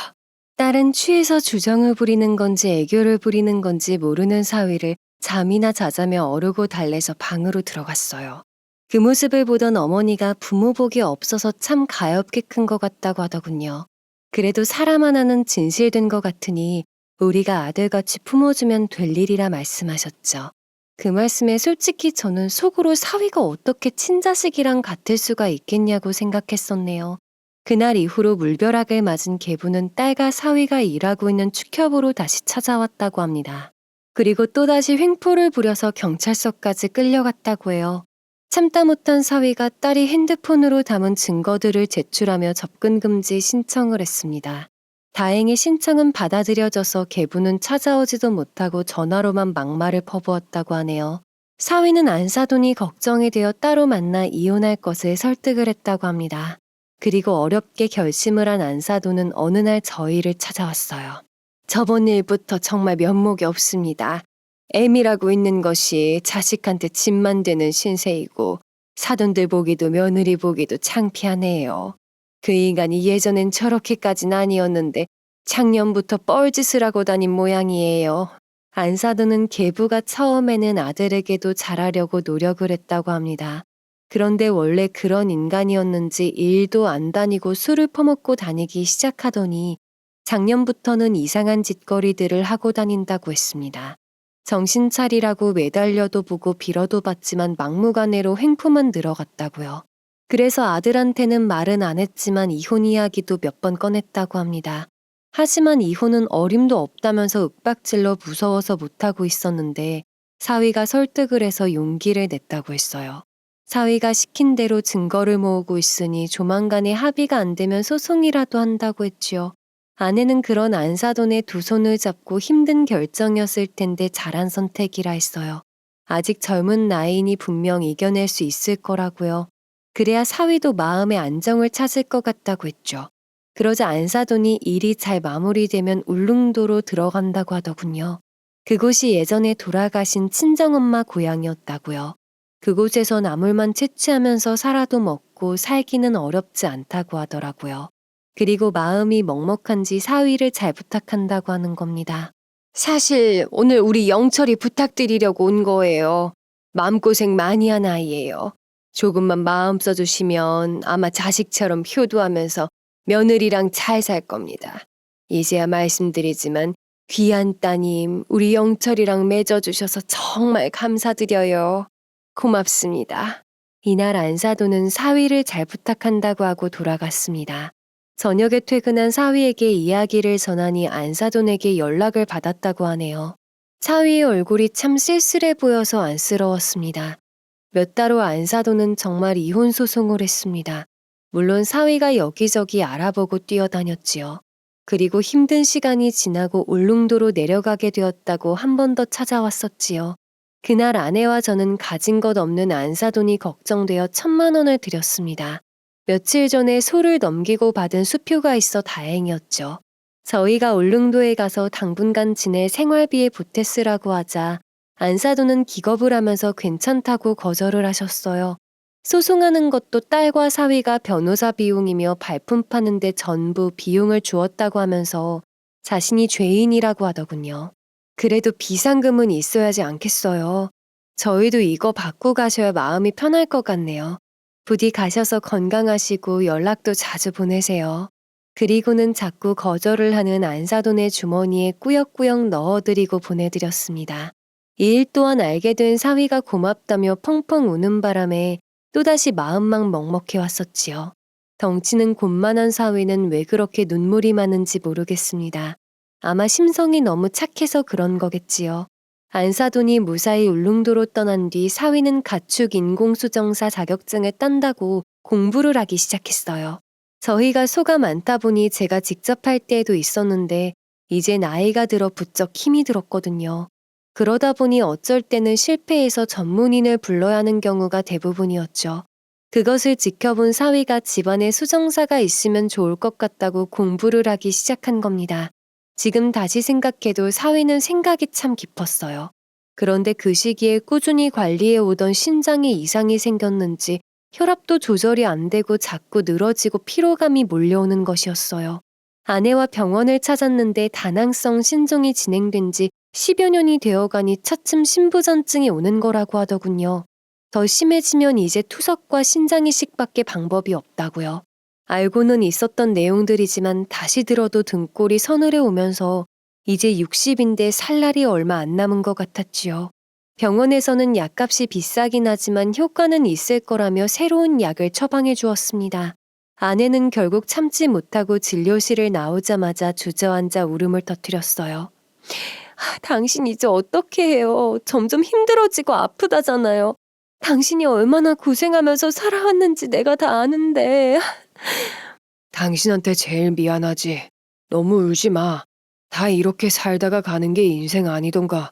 딸은 취해서 주정을 부리는 건지 애교를 부리는 건지 모르는 사위를 잠이나 자자며 어르고 달래서 방으로 들어갔어요. 그 모습을 보던 어머니가 부모 복이 없어서 참 가엾게 큰 것 같다고 하더군요. 그래도 사람 하나는 진실된 것 같으니 우리가 아들같이 품어주면 될 일이라 말씀하셨죠. 그 말씀에 솔직히 저는 속으로 사위가 어떻게 친자식이랑 같을 수가 있겠냐고 생각했었네요. 그날 이후로 물벼락을 맞은 계부는 딸과 사위가 일하고 있는 축협으로 다시 찾아왔다고 합니다. 그리고 또다시 횡포를 부려서 경찰서까지 끌려갔다고 해요. 참다 못한 사위가 딸이 핸드폰으로 담은 증거들을 제출하며 접근 금지 신청을 했습니다. 다행히 신청은 받아들여져서 계부는 찾아오지도 못하고 전화로만 막말을 퍼부었다고 하네요. 사위는 안사돈이 걱정이 되어 따로 만나 이혼할 것을 설득을 했다고 합니다. 그리고 어렵게 결심을 한 안사돈은 어느 날 저희를 찾아왔어요. 저번 일부터 정말 면목이 없습니다. 애미라고 있는 것이 자식한테 짐만 되는 신세이고 사돈들 보기도 며느리 보기도 창피하네요. 그 인간이 예전엔 저렇게까진 아니었는데 작년부터 뻘짓을 하고 다닌 모양이에요. 안사돈은 계부가 처음에는 아들에게도 잘하려고 노력을 했다고 합니다. 그런데 원래 그런 인간이었는지 일도 안 다니고 술을 퍼먹고 다니기 시작하더니 작년부터는 이상한 짓거리들을 하고 다닌다고 했습니다. 정신 차리라고 매달려도 보고 빌어도 받지만 막무가내로 횡포만 늘어갔다고요. 그래서 아들한테는 말은 안 했지만 이혼 이야기도 몇 번 꺼냈다고 합니다. 하지만 이혼은 어림도 없다면서 윽박질러 무서워서 못하고 있었는데 사위가 설득을 해서 용기를 냈다고 했어요. 사위가 시킨 대로 증거를 모으고 있으니 조만간에 합의가 안 되면 소송이라도 한다고 했지요. 아내는 그런 안사돈의 두 손을 잡고 힘든 결정이었을 텐데 잘한 선택이라 했어요. 아직 젊은 나이니 분명 이겨낼 수 있을 거라고요. 그래야 사위도 마음의 안정을 찾을 것 같다고 했죠. 그러자 안사돈이 일이 잘 마무리되면 울릉도로 들어간다고 하더군요. 그곳이 예전에 돌아가신 친정엄마 고향이었다고요. 그곳에서 나물만 채취하면서 살아도 먹고 살기는 어렵지 않다고 하더라고요. 그리고 마음이 먹먹한지 사위를 잘 부탁한다고 하는 겁니다. 사실 오늘 우리 영철이 부탁드리려고 온 거예요. 마음고생 많이 한 아이예요. 조금만 마음 써주시면 아마 자식처럼 효도하면서 며느리랑 잘 살 겁니다. 이제야 말씀드리지만 귀한 따님 우리 영철이랑 맺어주셔서 정말 감사드려요. 고맙습니다. 이날 안사돈은 사위를 잘 부탁한다고 하고 돌아갔습니다. 저녁에 퇴근한 사위에게 이야기를 전하니 안사돈에게 연락을 받았다고 하네요. 사위의 얼굴이 참 쓸쓸해 보여서 안쓰러웠습니다. 몇 달 후 안사돈은 정말 이혼 소송을 했습니다. 물론 사위가 여기저기 알아보고 뛰어다녔지요. 그리고 힘든 시간이 지나고 울릉도로 내려가게 되었다고 한 번 더 찾아왔었지요. 그날 아내와 저는 가진 것 없는 안사돈이 걱정되어 1,000만 원을 드렸습니다. 며칠 전에 소를 넘기고 받은 수표가 있어 다행이었죠. 저희가 울릉도에 가서 당분간 지낼 생활비에 보태 쓰라고 하자 안사돈은 기겁을 하면서 괜찮다고 거절을 하셨어요. 소송하는 것도 딸과 사위가 변호사 비용이며 발품 파는데 전부 비용을 주었다고 하면서 자신이 죄인이라고 하더군요. 그래도 비상금은 있어야지 않겠어요. 저희도 이거 받고 가셔야 마음이 편할 것 같네요. 부디 가셔서 건강하시고 연락도 자주 보내세요. 그리고는 자꾸 거절을 하는 안사돈의 주머니에 꾸역꾸역 넣어드리고 보내드렸습니다. 이 일 또한 알게 된 사위가 고맙다며 펑펑 우는 바람에 또다시 마음만 먹먹해 왔었지요. 덩치는 곤만한 사위는 왜 그렇게 눈물이 많은지 모르겠습니다. 아마 심성이 너무 착해서 그런 거겠지요. 안사돈이 무사히 울릉도로 떠난 뒤 사위는 가축 인공수정사 자격증을 딴다고 공부를 하기 시작했어요. 저희가 소가 많다 보니 제가 직접 할 때에도 있었는데 이제 나이가 들어 부쩍 힘이 들었거든요. 그러다 보니 어쩔 때는 실패해서 전문인을 불러야 하는 경우가 대부분이었죠. 그것을 지켜본 사위가 집안에 수정사가 있으면 좋을 것 같다고 공부를 하기 시작한 겁니다. 지금 다시 생각해도 사위는 생각이 참 깊었어요. 그런데 그 시기에 꾸준히 관리해 오던 신장에 이상이 생겼는지 혈압도 조절이 안 되고 자꾸 늘어지고 피로감이 몰려오는 것이었어요. 아내와 병원을 찾았는데 다낭성 신종이 진행된 지 10여 년이 되어가니 차츰 신부전증이 오는 거라고 하더군요. 더 심해지면 이제 투석과 신장 이식밖에 방법이 없다고요. 알고는 있었던 내용들이지만 다시 들어도 등골이 서늘해 오면서 이제 60인데 살 날이 얼마 안 남은 것 같았지요. 병원에서는 약값이 비싸긴 하지만 효과는 있을 거라며 새로운 약을 처방해 주었습니다. 아내는 결국 참지 못하고 진료실을 나오자마자 주저앉아 울음을 터뜨렸어요. 당신 이제 어떻게 해요? 점점 힘들어지고 아프다잖아요. 당신이 얼마나 고생하면서 살아왔는지 내가 다 아는데. 당신한테 제일 미안하지. 너무 울지 마. 다 이렇게 살다가 가는 게 인생 아니던가.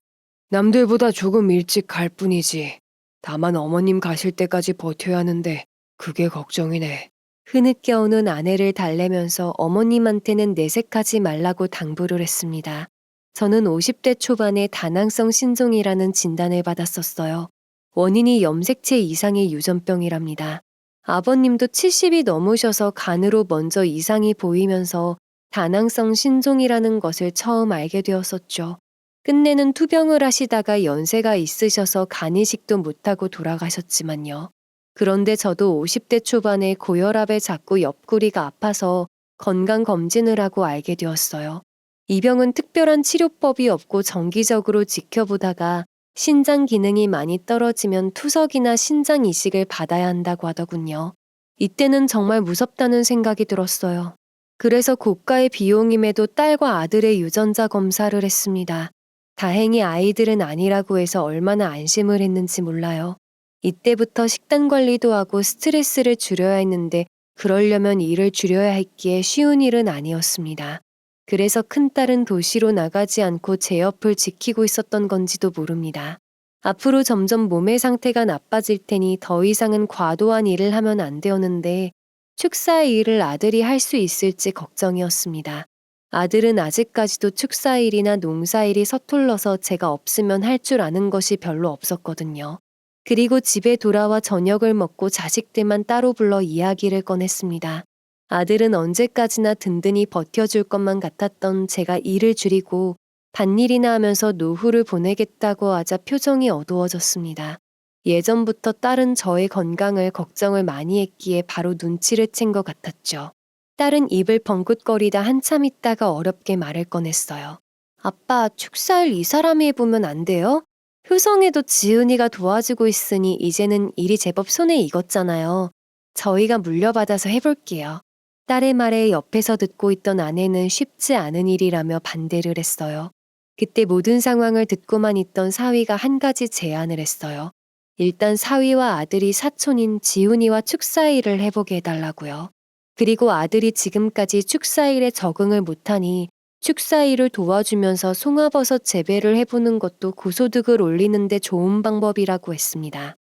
남들보다 조금 일찍 갈 뿐이지. 다만 어머님 가실 때까지 버텨야 하는데 그게 걱정이네. 흐느껴 오는 아내를 달래면서 어머님한테는 내색하지 말라고 당부를 했습니다. 저는 50대 초반에 다낭성 신종이라는 진단을 받았었어요. 원인이 염색체 이상의 유전병이랍니다. 아버님도 70이 넘으셔서 간으로 먼저 이상이 보이면서 다낭성 신종이라는 것을 처음 알게 되었었죠. 끝내는 투병을 하시다가 연세가 있으셔서 간이식도 못하고 돌아가셨지만요. 그런데 저도 50대 초반에 고혈압에 자꾸 옆구리가 아파서 건강검진을 하고 알게 되었어요. 이 병은 특별한 치료법이 없고 정기적으로 지켜보다가 신장 기능이 많이 떨어지면 투석이나 신장 이식을 받아야 한다고 하더군요. 이때는 정말 무섭다는 생각이 들었어요. 그래서 고가의 비용임에도 딸과 아들의 유전자 검사를 했습니다. 다행히 아이들은 아니라고 해서 얼마나 안심을 했는지 몰라요. 이때부터 식단 관리도 하고 스트레스를 줄여야 했는데 그러려면 일을 줄여야 했기에 쉬운 일은 아니었습니다. 그래서 큰딸은 도시로 나가지 않고 제 옆을 지키고 있었던 건지도 모릅니다. 앞으로 점점 몸의 상태가 나빠질 테니 더 이상은 과도한 일을 하면 안 되었는데 축사의 일을 아들이 할 수 있을지 걱정이었습니다. 아들은 아직까지도 축사일이나 농사일이 서툴러서 제가 없으면 할 줄 아는 것이 별로 없었거든요. 그리고 집에 돌아와 저녁을 먹고 자식들만 따로 불러 이야기를 꺼냈습니다. 아들은 언제까지나 든든히 버텨줄 것만 같았던 제가 일을 줄이고 밭일이나 하면서 노후를 보내겠다고 하자 표정이 어두워졌습니다. 예전부터 딸은 저의 건강을 걱정을 많이 했기에 바로 눈치를 챈 것 같았죠. 딸은 입을 벙긋거리다 한참 있다가 어렵게 말을 꺼냈어요. 아빠, 축사일 이 사람이 해보면 안 돼요? 효성에도 지은이가 도와주고 있으니 이제는 일이 제법 손에 익었잖아요. 저희가 물려받아서 해볼게요. 딸의 말에 옆에서 듣고 있던 아내는 쉽지 않은 일이라며 반대를 했어요. 그때 모든 상황을 듣고만 있던 사위가 한 가지 제안을 했어요. 일단 사위와 아들이 사촌인 지훈이와 축사일을 해보게 해달라고요. 그리고 아들이 지금까지 축사일에 적응을 못하니 축사일을 도와주면서 송화버섯 재배를 해보는 것도 고소득을 올리는 데 좋은 방법이라고 했습니다.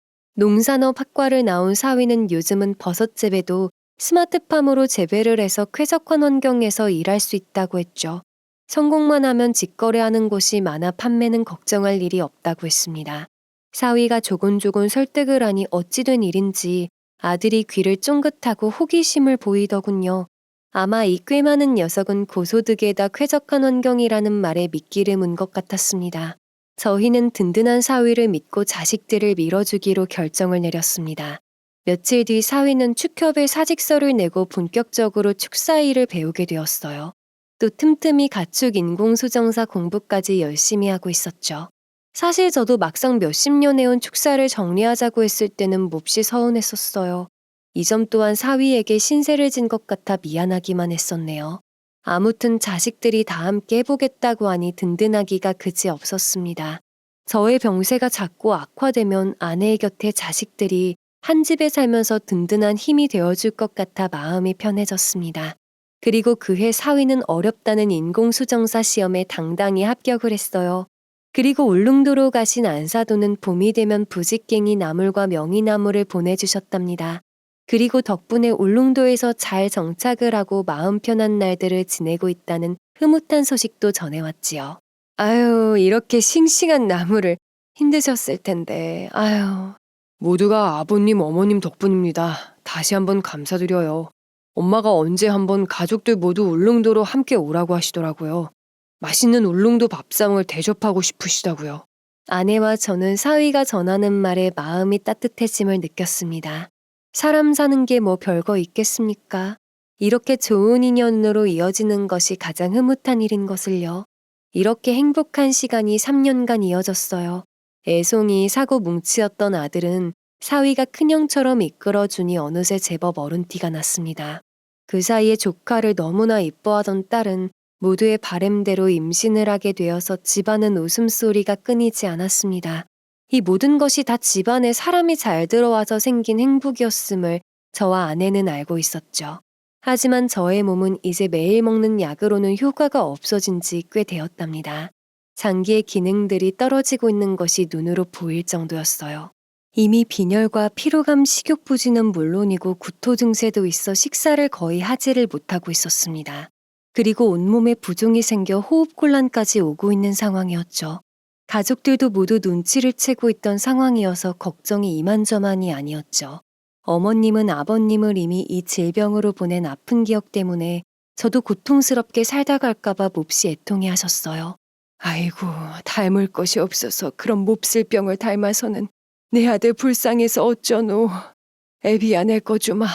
농산업학과를 나온 사위는 요즘은 버섯 재배도 스마트팜으로 재배를 해서 쾌적한 환경에서 일할 수 있다고 했죠. 성공만 하면 직거래하는 곳이 많아 판매는 걱정할 일이 없다고 했습니다. 사위가 조곤조곤 설득을 하니 어찌 된 일인지 아들이 귀를 쫑긋하고 호기심을 보이더군요. 아마 이 꽤 많은 녀석은 고소득에다 쾌적한 환경이라는 말에 미끼를 문 것 같았습니다. 저희는 든든한 사위를 믿고 자식들을 밀어주기로 결정을 내렸습니다. 며칠 뒤 사위는 축협에 사직서를 내고 본격적으로 축사 일을 배우게 되었어요. 또 틈틈이 가축 인공수정사 공부까지 열심히 하고 있었죠. 사실 저도 막상 몇십 년 해온 축사를 정리하자고 했을 때는 몹시 서운했었어요. 이 점 또한 사위에게 신세를 진 것 같아 미안하기만 했었네요. 아무튼 자식들이 다 함께 해보겠다고 하니 든든하기가 그지 없었습니다. 저의 병세가 자꾸 악화되면 아내의 곁에 자식들이 한 집에 살면서 든든한 힘이 되어줄 것 같아 마음이 편해졌습니다. 그리고 그해 사위는 어렵다는 인공수정사 시험에 당당히 합격을 했어요. 그리고 울릉도로 가신 안사도는 봄이 되면 부직갱이 나물과 명이나물을 보내주셨답니다. 그리고 덕분에 울릉도에서 잘 정착을 하고 마음 편한 날들을 지내고 있다는 흐뭇한 소식도 전해왔지요. 아유, 이렇게 싱싱한 나물을 힘드셨을 텐데, 아유. 모두가 아버님, 어머님 덕분입니다. 다시 한번 감사드려요. 엄마가 언제 한번 가족들 모두 울릉도로 함께 오라고 하시더라고요. 맛있는 울릉도 밥상을 대접하고 싶으시다고요. 아내와 저는 사위가 전하는 말에 마음이 따뜻해짐을 느꼈습니다. 사람 사는 게 뭐 별거 있겠습니까? 이렇게 좋은 인연으로 이어지는 것이 가장 흐뭇한 일인 것을요. 이렇게 행복한 시간이 3년간 이어졌어요. 애송이 사고 뭉치였던 아들은 사위가 큰형처럼 이끌어주니 어느새 제법 어른 티가 났습니다. 그 사이에 조카를 너무나 이뻐하던 딸은 모두의 바램대로 임신을 하게 되어서 집안은 웃음소리가 끊이지 않았습니다. 이 모든 것이 다 집안에 사람이 잘 들어와서 생긴 행복이었음을 저와 아내는 알고 있었죠. 하지만 저의 몸은 이제 매일 먹는 약으로는 효과가 없어진 지 꽤 되었답니다. 장기의 기능들이 떨어지고 있는 것이 눈으로 보일 정도였어요. 이미 빈혈과 피로감, 식욕 부진은 물론이고 구토 증세도 있어 식사를 거의 하지를 못하고 있었습니다. 그리고 온몸에 부종이 생겨 호흡곤란까지 오고 있는 상황이었죠. 가족들도 모두 눈치를 채고 있던 상황이어서 걱정이 이만저만이 아니었죠. 어머님은 아버님을 이미 이 질병으로 보낸 아픈 기억 때문에 저도 고통스럽게 살다 갈까봐 몹시 애통해 하셨어요. 아이고, 닮을 것이 없어서 그런 몹쓸 병을 닮아서는 내 아들 불쌍해서 어쩌노. 애비야 내 거 주마.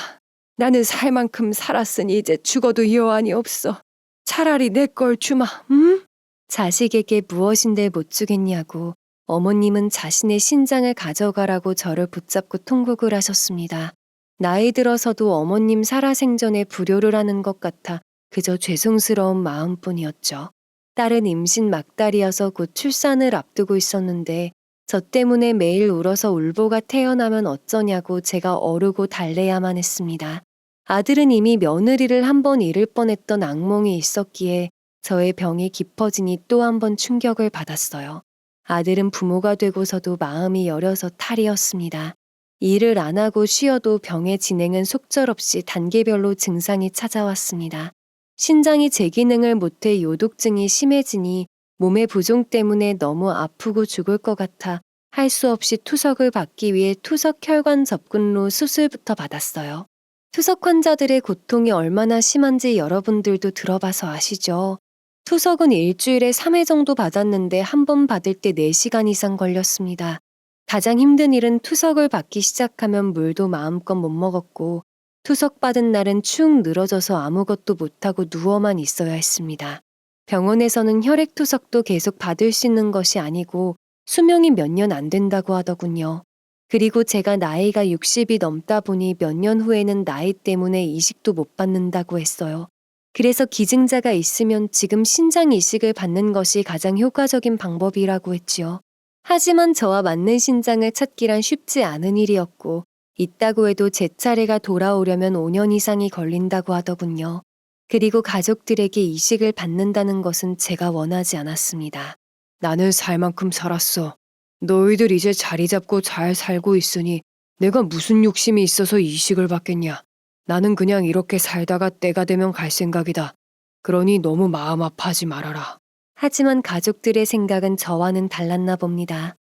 나는 살 만큼 살았으니 이제 죽어도 여한이 없어. 차라리 내 걸 주마, 응? 자식에게 무엇인데 못 주겠냐고 어머님은 자신의 신장을 가져가라고 저를 붙잡고 통곡을 하셨습니다. 나이 들어서도 어머님 살아생전에 불효를 하는 것 같아 그저 죄송스러운 마음뿐이었죠. 딸은 임신 막달이어서 곧 출산을 앞두고 있었는데 저 때문에 매일 울어서 울보가 태어나면 어쩌냐고 제가 어르고 달래야만 했습니다. 아들은 이미 며느리를 한 번 잃을 뻔했던 악몽이 있었기에 저의 병이 깊어지니 또 한 번 충격을 받았어요. 아들은 부모가 되고서도 마음이 여려서 탈이었습니다. 일을 안 하고 쉬어도 병의 진행은 속절없이 단계별로 증상이 찾아왔습니다. 신장이 제 기능을 못해 요독증이 심해지니 몸의 부종 때문에 너무 아프고 죽을 것 같아 할 수 없이 투석을 받기 위해 투석 혈관 접근로 수술부터 받았어요. 투석 환자들의 고통이 얼마나 심한지 여러분들도 들어봐서 아시죠? 투석은 일주일에 3회 정도 받았는데 한 번 받을 때 4시간 이상 걸렸습니다. 가장 힘든 일은 투석을 받기 시작하면 물도 마음껏 못 먹었고 투석 받은 날은 축 늘어져서 아무것도 못하고 누워만 있어야 했습니다. 병원에서는 혈액 투석도 계속 받을 수 있는 것이 아니고 수명이 몇 년 안 된다고 하더군요. 그리고 제가 나이가 60이 넘다 보니 몇 년 후에는 나이 때문에 이식도 못 받는다고 했어요. 그래서 기증자가 있으면 지금 신장 이식을 받는 것이 가장 효과적인 방법이라고 했지요. 하지만 저와 맞는 신장을 찾기란 쉽지 않은 일이었고 있다고 해도 제 차례가 돌아오려면 5년 이상이 걸린다고 하더군요. 그리고 가족들에게 이식을 받는다는 것은 제가 원하지 않았습니다. 나는 살 만큼 살았어. 너희들 이제 자리 잡고 잘 살고 있으니 내가 무슨 욕심이 있어서 이식을 받겠냐. 나는 그냥 이렇게 살다가 때가 되면 갈 생각이다. 그러니 너무 마음 아파하지 말아라. 하지만 가족들의 생각은 저와는 달랐나 봅니다.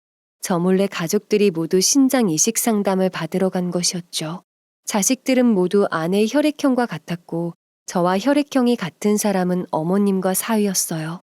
저 몰래 가족들이 모두 신장 이식 상담을 받으러 간 것이었죠. 자식들은 모두 아내의 혈액형과 같았고 저와 혈액형이 같은 사람은 어머님과 사위였어요.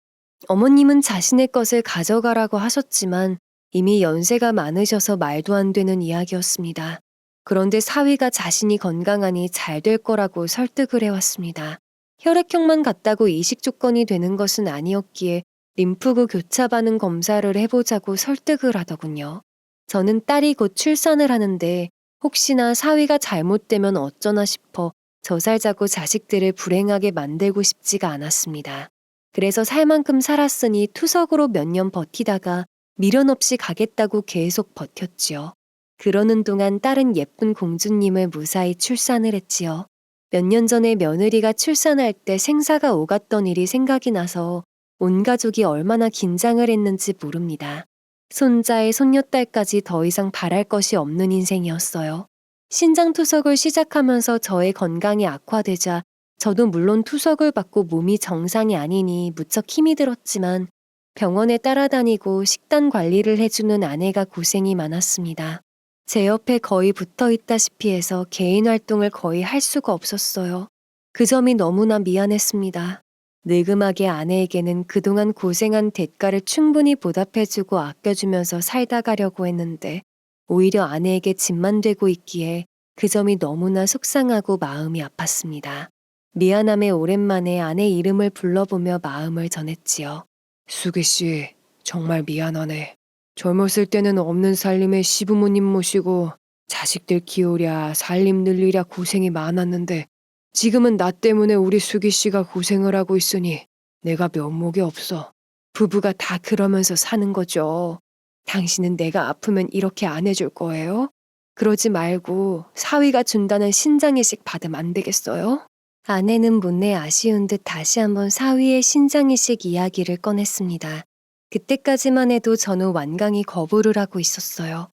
어머님은 자신의 것을 가져가라고 하셨지만 이미 연세가 많으셔서 말도 안 되는 이야기였습니다. 그런데 사위가 자신이 건강하니 잘 될 거라고 설득을 해왔습니다. 혈액형만 같다고 이식 조건이 되는 것은 아니었기에 림프구 교차 반응 검사를 해보자고 설득을 하더군요. 저는 딸이 곧 출산을 하는데 혹시나 사위가 잘못되면 어쩌나 싶어 저 살자고 자식들을 불행하게 만들고 싶지가 않았습니다. 그래서 살 만큼 살았으니 투석으로 몇 년 버티다가 미련 없이 가겠다고 계속 버텼지요. 그러는 동안 딸은 예쁜 공주님을 무사히 출산을 했지요. 몇 년 전에 며느리가 출산할 때 생사가 오갔던 일이 생각이 나서 온 가족이 얼마나 긴장을 했는지 모릅니다. 손자의 손녀딸까지 더 이상 바랄 것이 없는 인생이었어요. 신장 투석을 시작하면서 저의 건강이 악화되자 저도 물론 투석을 받고 몸이 정상이 아니니 무척 힘이 들었지만 병원에 따라다니고 식단 관리를 해주는 아내가 고생이 많았습니다. 제 옆에 거의 붙어 있다시피 해서 개인 활동을 거의 할 수가 없었어요. 그 점이 너무나 미안했습니다. 느금하게 아내에게는 그동안 고생한 대가를 충분히 보답해주고 아껴주면서 살다 가려고 했는데 오히려 아내에게 짐만 되고 있기에 그 점이 너무나 속상하고 마음이 아팠습니다. 미안함에 오랜만에 아내 이름을 불러보며 마음을 전했지요. 수기 씨, 정말 미안하네. 젊었을 때는 없는 살림에 시부모님 모시고 자식들 키우랴 살림 늘리랴 고생이 많았는데 지금은 나 때문에 우리 수기 씨가 고생을 하고 있으니 내가 면목이 없어. 부부가 다 그러면서 사는 거죠. 당신은 내가 아프면 이렇게 안 해줄 거예요? 그러지 말고 사위가 준다는 신장이식 받으면 안 되겠어요? 아내는 못내 아쉬운 듯 다시 한번 사위의 신장이식 이야기를 꺼냈습니다. 그때까지만 해도 저는 완강히 거부를 하고 있었어요.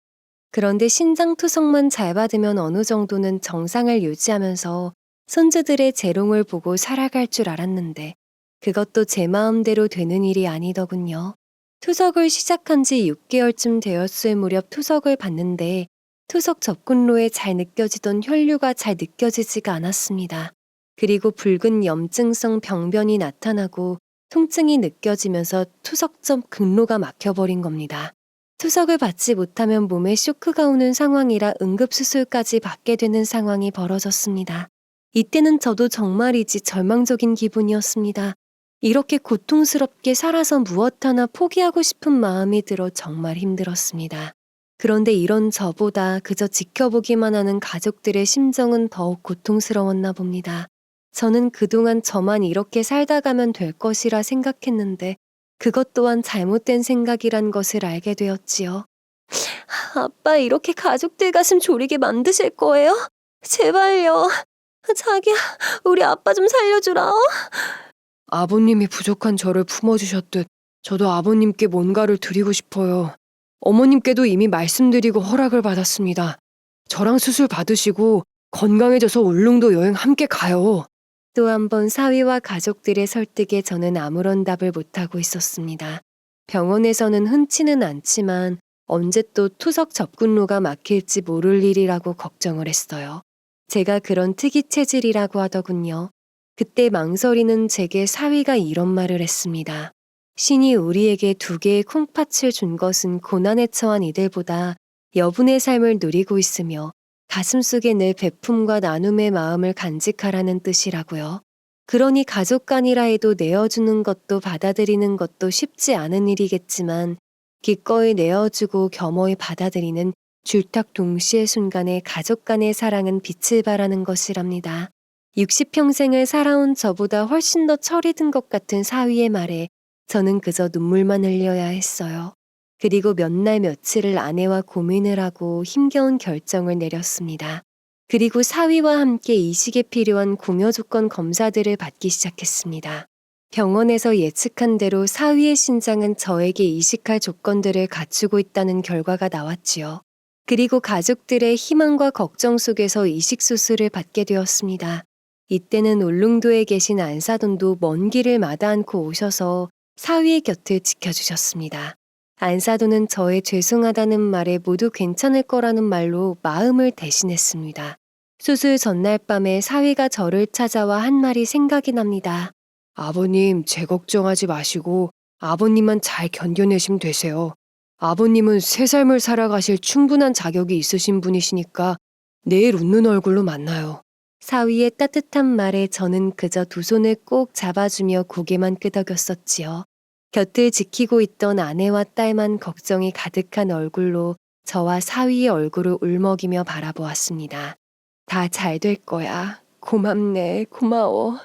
그런데 신장투석만 잘 받으면 어느 정도는 정상을 유지하면서 손주들의 재롱을 보고 살아갈 줄 알았는데 그것도 제 마음대로 되는 일이 아니더군요. 투석을 시작한 지 6개월쯤 되었을 무렵 투석을 받는데 투석 접근로에 잘 느껴지던 혈류가 잘 느껴지지가 않았습니다. 그리고 붉은 염증성 병변이 나타나고 통증이 느껴지면서 투석점 경로가 막혀버린 겁니다. 투석을 받지 못하면 몸에 쇼크가 오는 상황이라 응급수술까지 받게 되는 상황이 벌어졌습니다. 이때는 저도 정말이지 절망적인 기분이었습니다. 이렇게 고통스럽게 살아서 무엇 하나 포기하고 싶은 마음이 들어 정말 힘들었습니다. 그런데 이런 저보다 그저 지켜보기만 하는 가족들의 심정은 더욱 고통스러웠나 봅니다. 저는 그동안 저만 이렇게 살다 가면 될 것이라 생각했는데 그것 또한 잘못된 생각이란 것을 알게 되었지요. 아빠 이렇게 가족들 가슴 졸이게 만드실 거예요? 제발요. 자기야, 우리 아빠 좀 살려주라. 아버님이 부족한 저를 품어주셨듯 저도 아버님께 뭔가를 드리고 싶어요. 어머님께도 이미 말씀드리고 허락을 받았습니다. 저랑 수술 받으시고 건강해져서 울릉도 여행 함께 가요. 또 한 번 사위와 가족들의 설득에 저는 아무런 답을 못하고 있었습니다. 병원에서는 흔치는 않지만 언제 또 투석 접근로가 막힐지 모를 일이라고 걱정을 했어요. 제가 그런 특이 체질이라고 하더군요. 그때 망설이는 제게 사위가 이런 말을 했습니다. 신이 우리에게 2개의 콩팥을 준 것은 고난에 처한 이들보다 여분의 삶을 누리고 있으며 가슴속에 늘 베품과 나눔의 마음을 간직하라는 뜻이라고요. 그러니 가족 간이라 해도 내어주는 것도 받아들이는 것도 쉽지 않은 일이겠지만 기꺼이 내어주고 겸허히 받아들이는 줄탁 동시의 순간에 가족 간의 사랑은 빛을 발하는 것이랍니다. 60평생을 살아온 저보다 훨씬 더 철이 든 것 같은 사위의 말에 저는 그저 눈물만 흘려야 했어요. 그리고 몇 날 며칠을 아내와 고민을 하고 힘겨운 결정을 내렸습니다. 그리고 사위와 함께 이식에 필요한 공여 조건 검사들을 받기 시작했습니다. 병원에서 예측한 대로 사위의 신장은 저에게 이식할 조건들을 갖추고 있다는 결과가 나왔지요. 그리고 가족들의 희망과 걱정 속에서 이식 수술을 받게 되었습니다. 이때는 울릉도에 계신 안사돈도 먼 길을 마다 않고 오셔서 사위의 곁을 지켜주셨습니다. 안사돈은 저의 죄송하다는 말에 모두 괜찮을 거라는 말로 마음을 대신했습니다. 수술 전날 밤에 사위가 저를 찾아와 한 말이 생각이 납니다. 아버님, 제 걱정하지 마시고 아버님만 잘 견뎌내시면 되세요. 아버님은 새 삶을 살아가실 충분한 자격이 있으신 분이시니까 내일 웃는 얼굴로 만나요. 사위의 따뜻한 말에 저는 그저 두 손을 꼭 잡아주며 고개만 끄덕였었지요. 곁을 지키고 있던 아내와 딸만 걱정이 가득한 얼굴로 저와 사위의 얼굴을 울먹이며 바라보았습니다. 다 잘 될 거야. 고맙네. 고마워.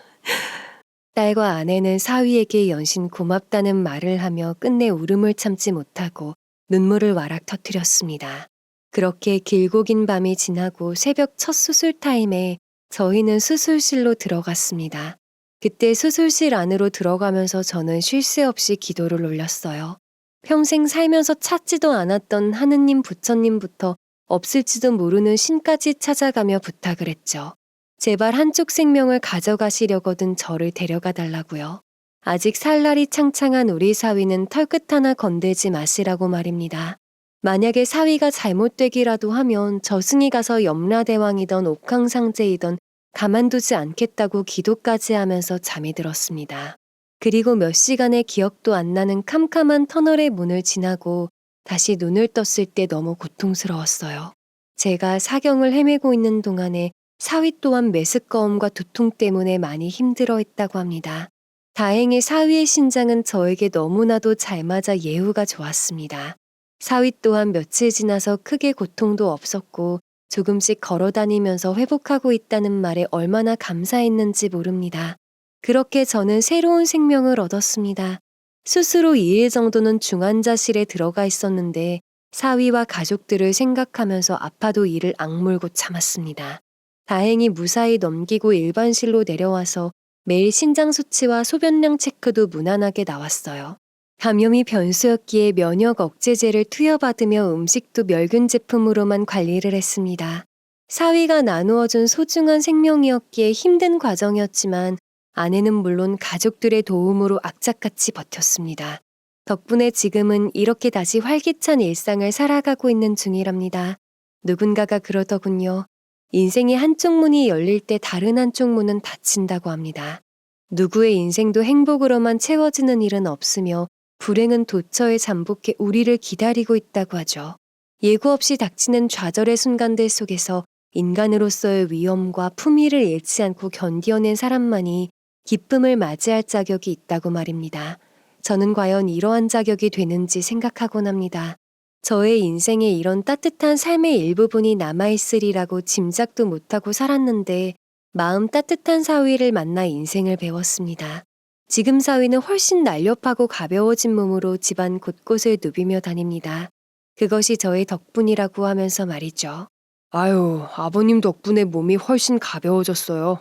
딸과 아내는 사위에게 연신 고맙다는 말을 하며 끝내 울음을 참지 못하고 눈물을 와락 터뜨렸습니다. 그렇게 길고 긴 밤이 지나고 새벽 첫 수술 타임에 저희는 수술실로 들어갔습니다. 그때 수술실 안으로 들어가면서 저는 쉴 새 없이 기도를 올렸어요. 평생 살면서 찾지도 않았던 하느님 부처님부터 없을지도 모르는 신까지 찾아가며 부탁을 했죠. 제발 한쪽 생명을 가져가시려거든 저를 데려가 달라고요. 아직 살 날이 창창한 우리 사위는 털끝 하나 건들지 마시라고 말입니다. 만약에 사위가 잘못되기라도 하면 저승이 가서 염라대왕이던 옥황상제이던 가만두지 않겠다고 기도까지 하면서 잠이 들었습니다. 그리고 몇 시간의 기억도 안 나는 캄캄한 터널의 문을 지나고 다시 눈을 떴을 때 너무 고통스러웠어요. 제가 사경을 헤매고 있는 동안에 사위 또한 메스꺼움과 두통 때문에 많이 힘들어했다고 합니다. 다행히 사위의 신장은 저에게 너무나도 잘 맞아 예후가 좋았습니다. 사위 또한 며칠 지나서 크게 고통도 없었고 조금씩 걸어다니면서 회복하고 있다는 말에 얼마나 감사했는지 모릅니다. 그렇게 저는 새로운 생명을 얻었습니다. 스스로 2일 정도는 중환자실에 들어가 있었는데 사위와 가족들을 생각하면서 아파도 이를 악물고 참았습니다. 다행히 무사히 넘기고 일반실로 내려와서 매일 신장 수치와 소변량 체크도 무난하게 나왔어요. 감염이 변수였기에 면역 억제제를 투여받으며 음식도 멸균 제품으로만 관리를 했습니다. 사위가 나누어준 소중한 생명이었기에 힘든 과정이었지만 아내는 물론 가족들의 도움으로 악착같이 버텼습니다. 덕분에 지금은 이렇게 다시 활기찬 일상을 살아가고 있는 중이랍니다. 누군가가 그러더군요. 인생의 한쪽 문이 열릴 때 다른 한쪽 문은 닫힌다고 합니다. 누구의 인생도 행복으로만 채워지는 일은 없으며 불행은 도처에 잠복해 우리를 기다리고 있다고 하죠. 예고 없이 닥치는 좌절의 순간들 속에서 인간으로서의 위험과 품위를 잃지 않고 견디어낸 사람만이 기쁨을 맞이할 자격이 있다고 말입니다. 저는 과연 이러한 자격이 되는지 생각하곤 합니다. 저의 인생에 이런 따뜻한 삶의 일부분이 남아있으리라고 짐작도 못하고 살았는데 마음 따뜻한 사위를 만나 인생을 배웠습니다. 지금 사위는 훨씬 날렵하고 가벼워진 몸으로 집안 곳곳을 누비며 다닙니다. 그것이 저의 덕분이라고 하면서 말이죠. 아유, 아버님 덕분에 몸이 훨씬 가벼워졌어요.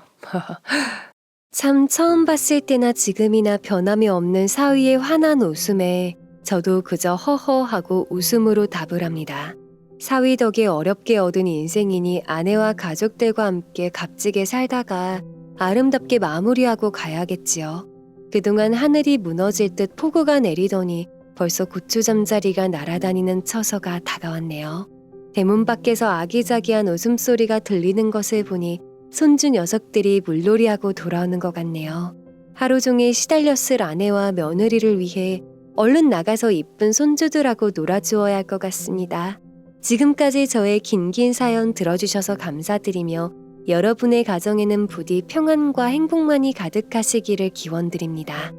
참 처음 봤을 때나 지금이나 변함이 없는 사위의 환한 웃음에 저도 그저 허허하고 웃음으로 답을 합니다. 사위 덕에 어렵게 얻은 인생이니 아내와 가족들과 함께 값지게 살다가 아름답게 마무리하고 가야겠지요. 그동안 하늘이 무너질 듯 폭우가 내리더니 벌써 고추 잠자리가 날아다니는 처서가 다가왔네요. 대문 밖에서 아기자기한 웃음소리가 들리는 것을 보니 손주 녀석들이 물놀이하고 돌아오는 것 같네요. 하루 종일 시달렸을 아내와 며느리를 위해 얼른 나가서 이쁜 손주들하고 놀아주어야 할 것 같습니다. 지금까지 저의 긴 사연 들어주셔서 감사드리며 여러분의 가정에는 부디 평안과 행복만이 가득하시기를 기원드립니다.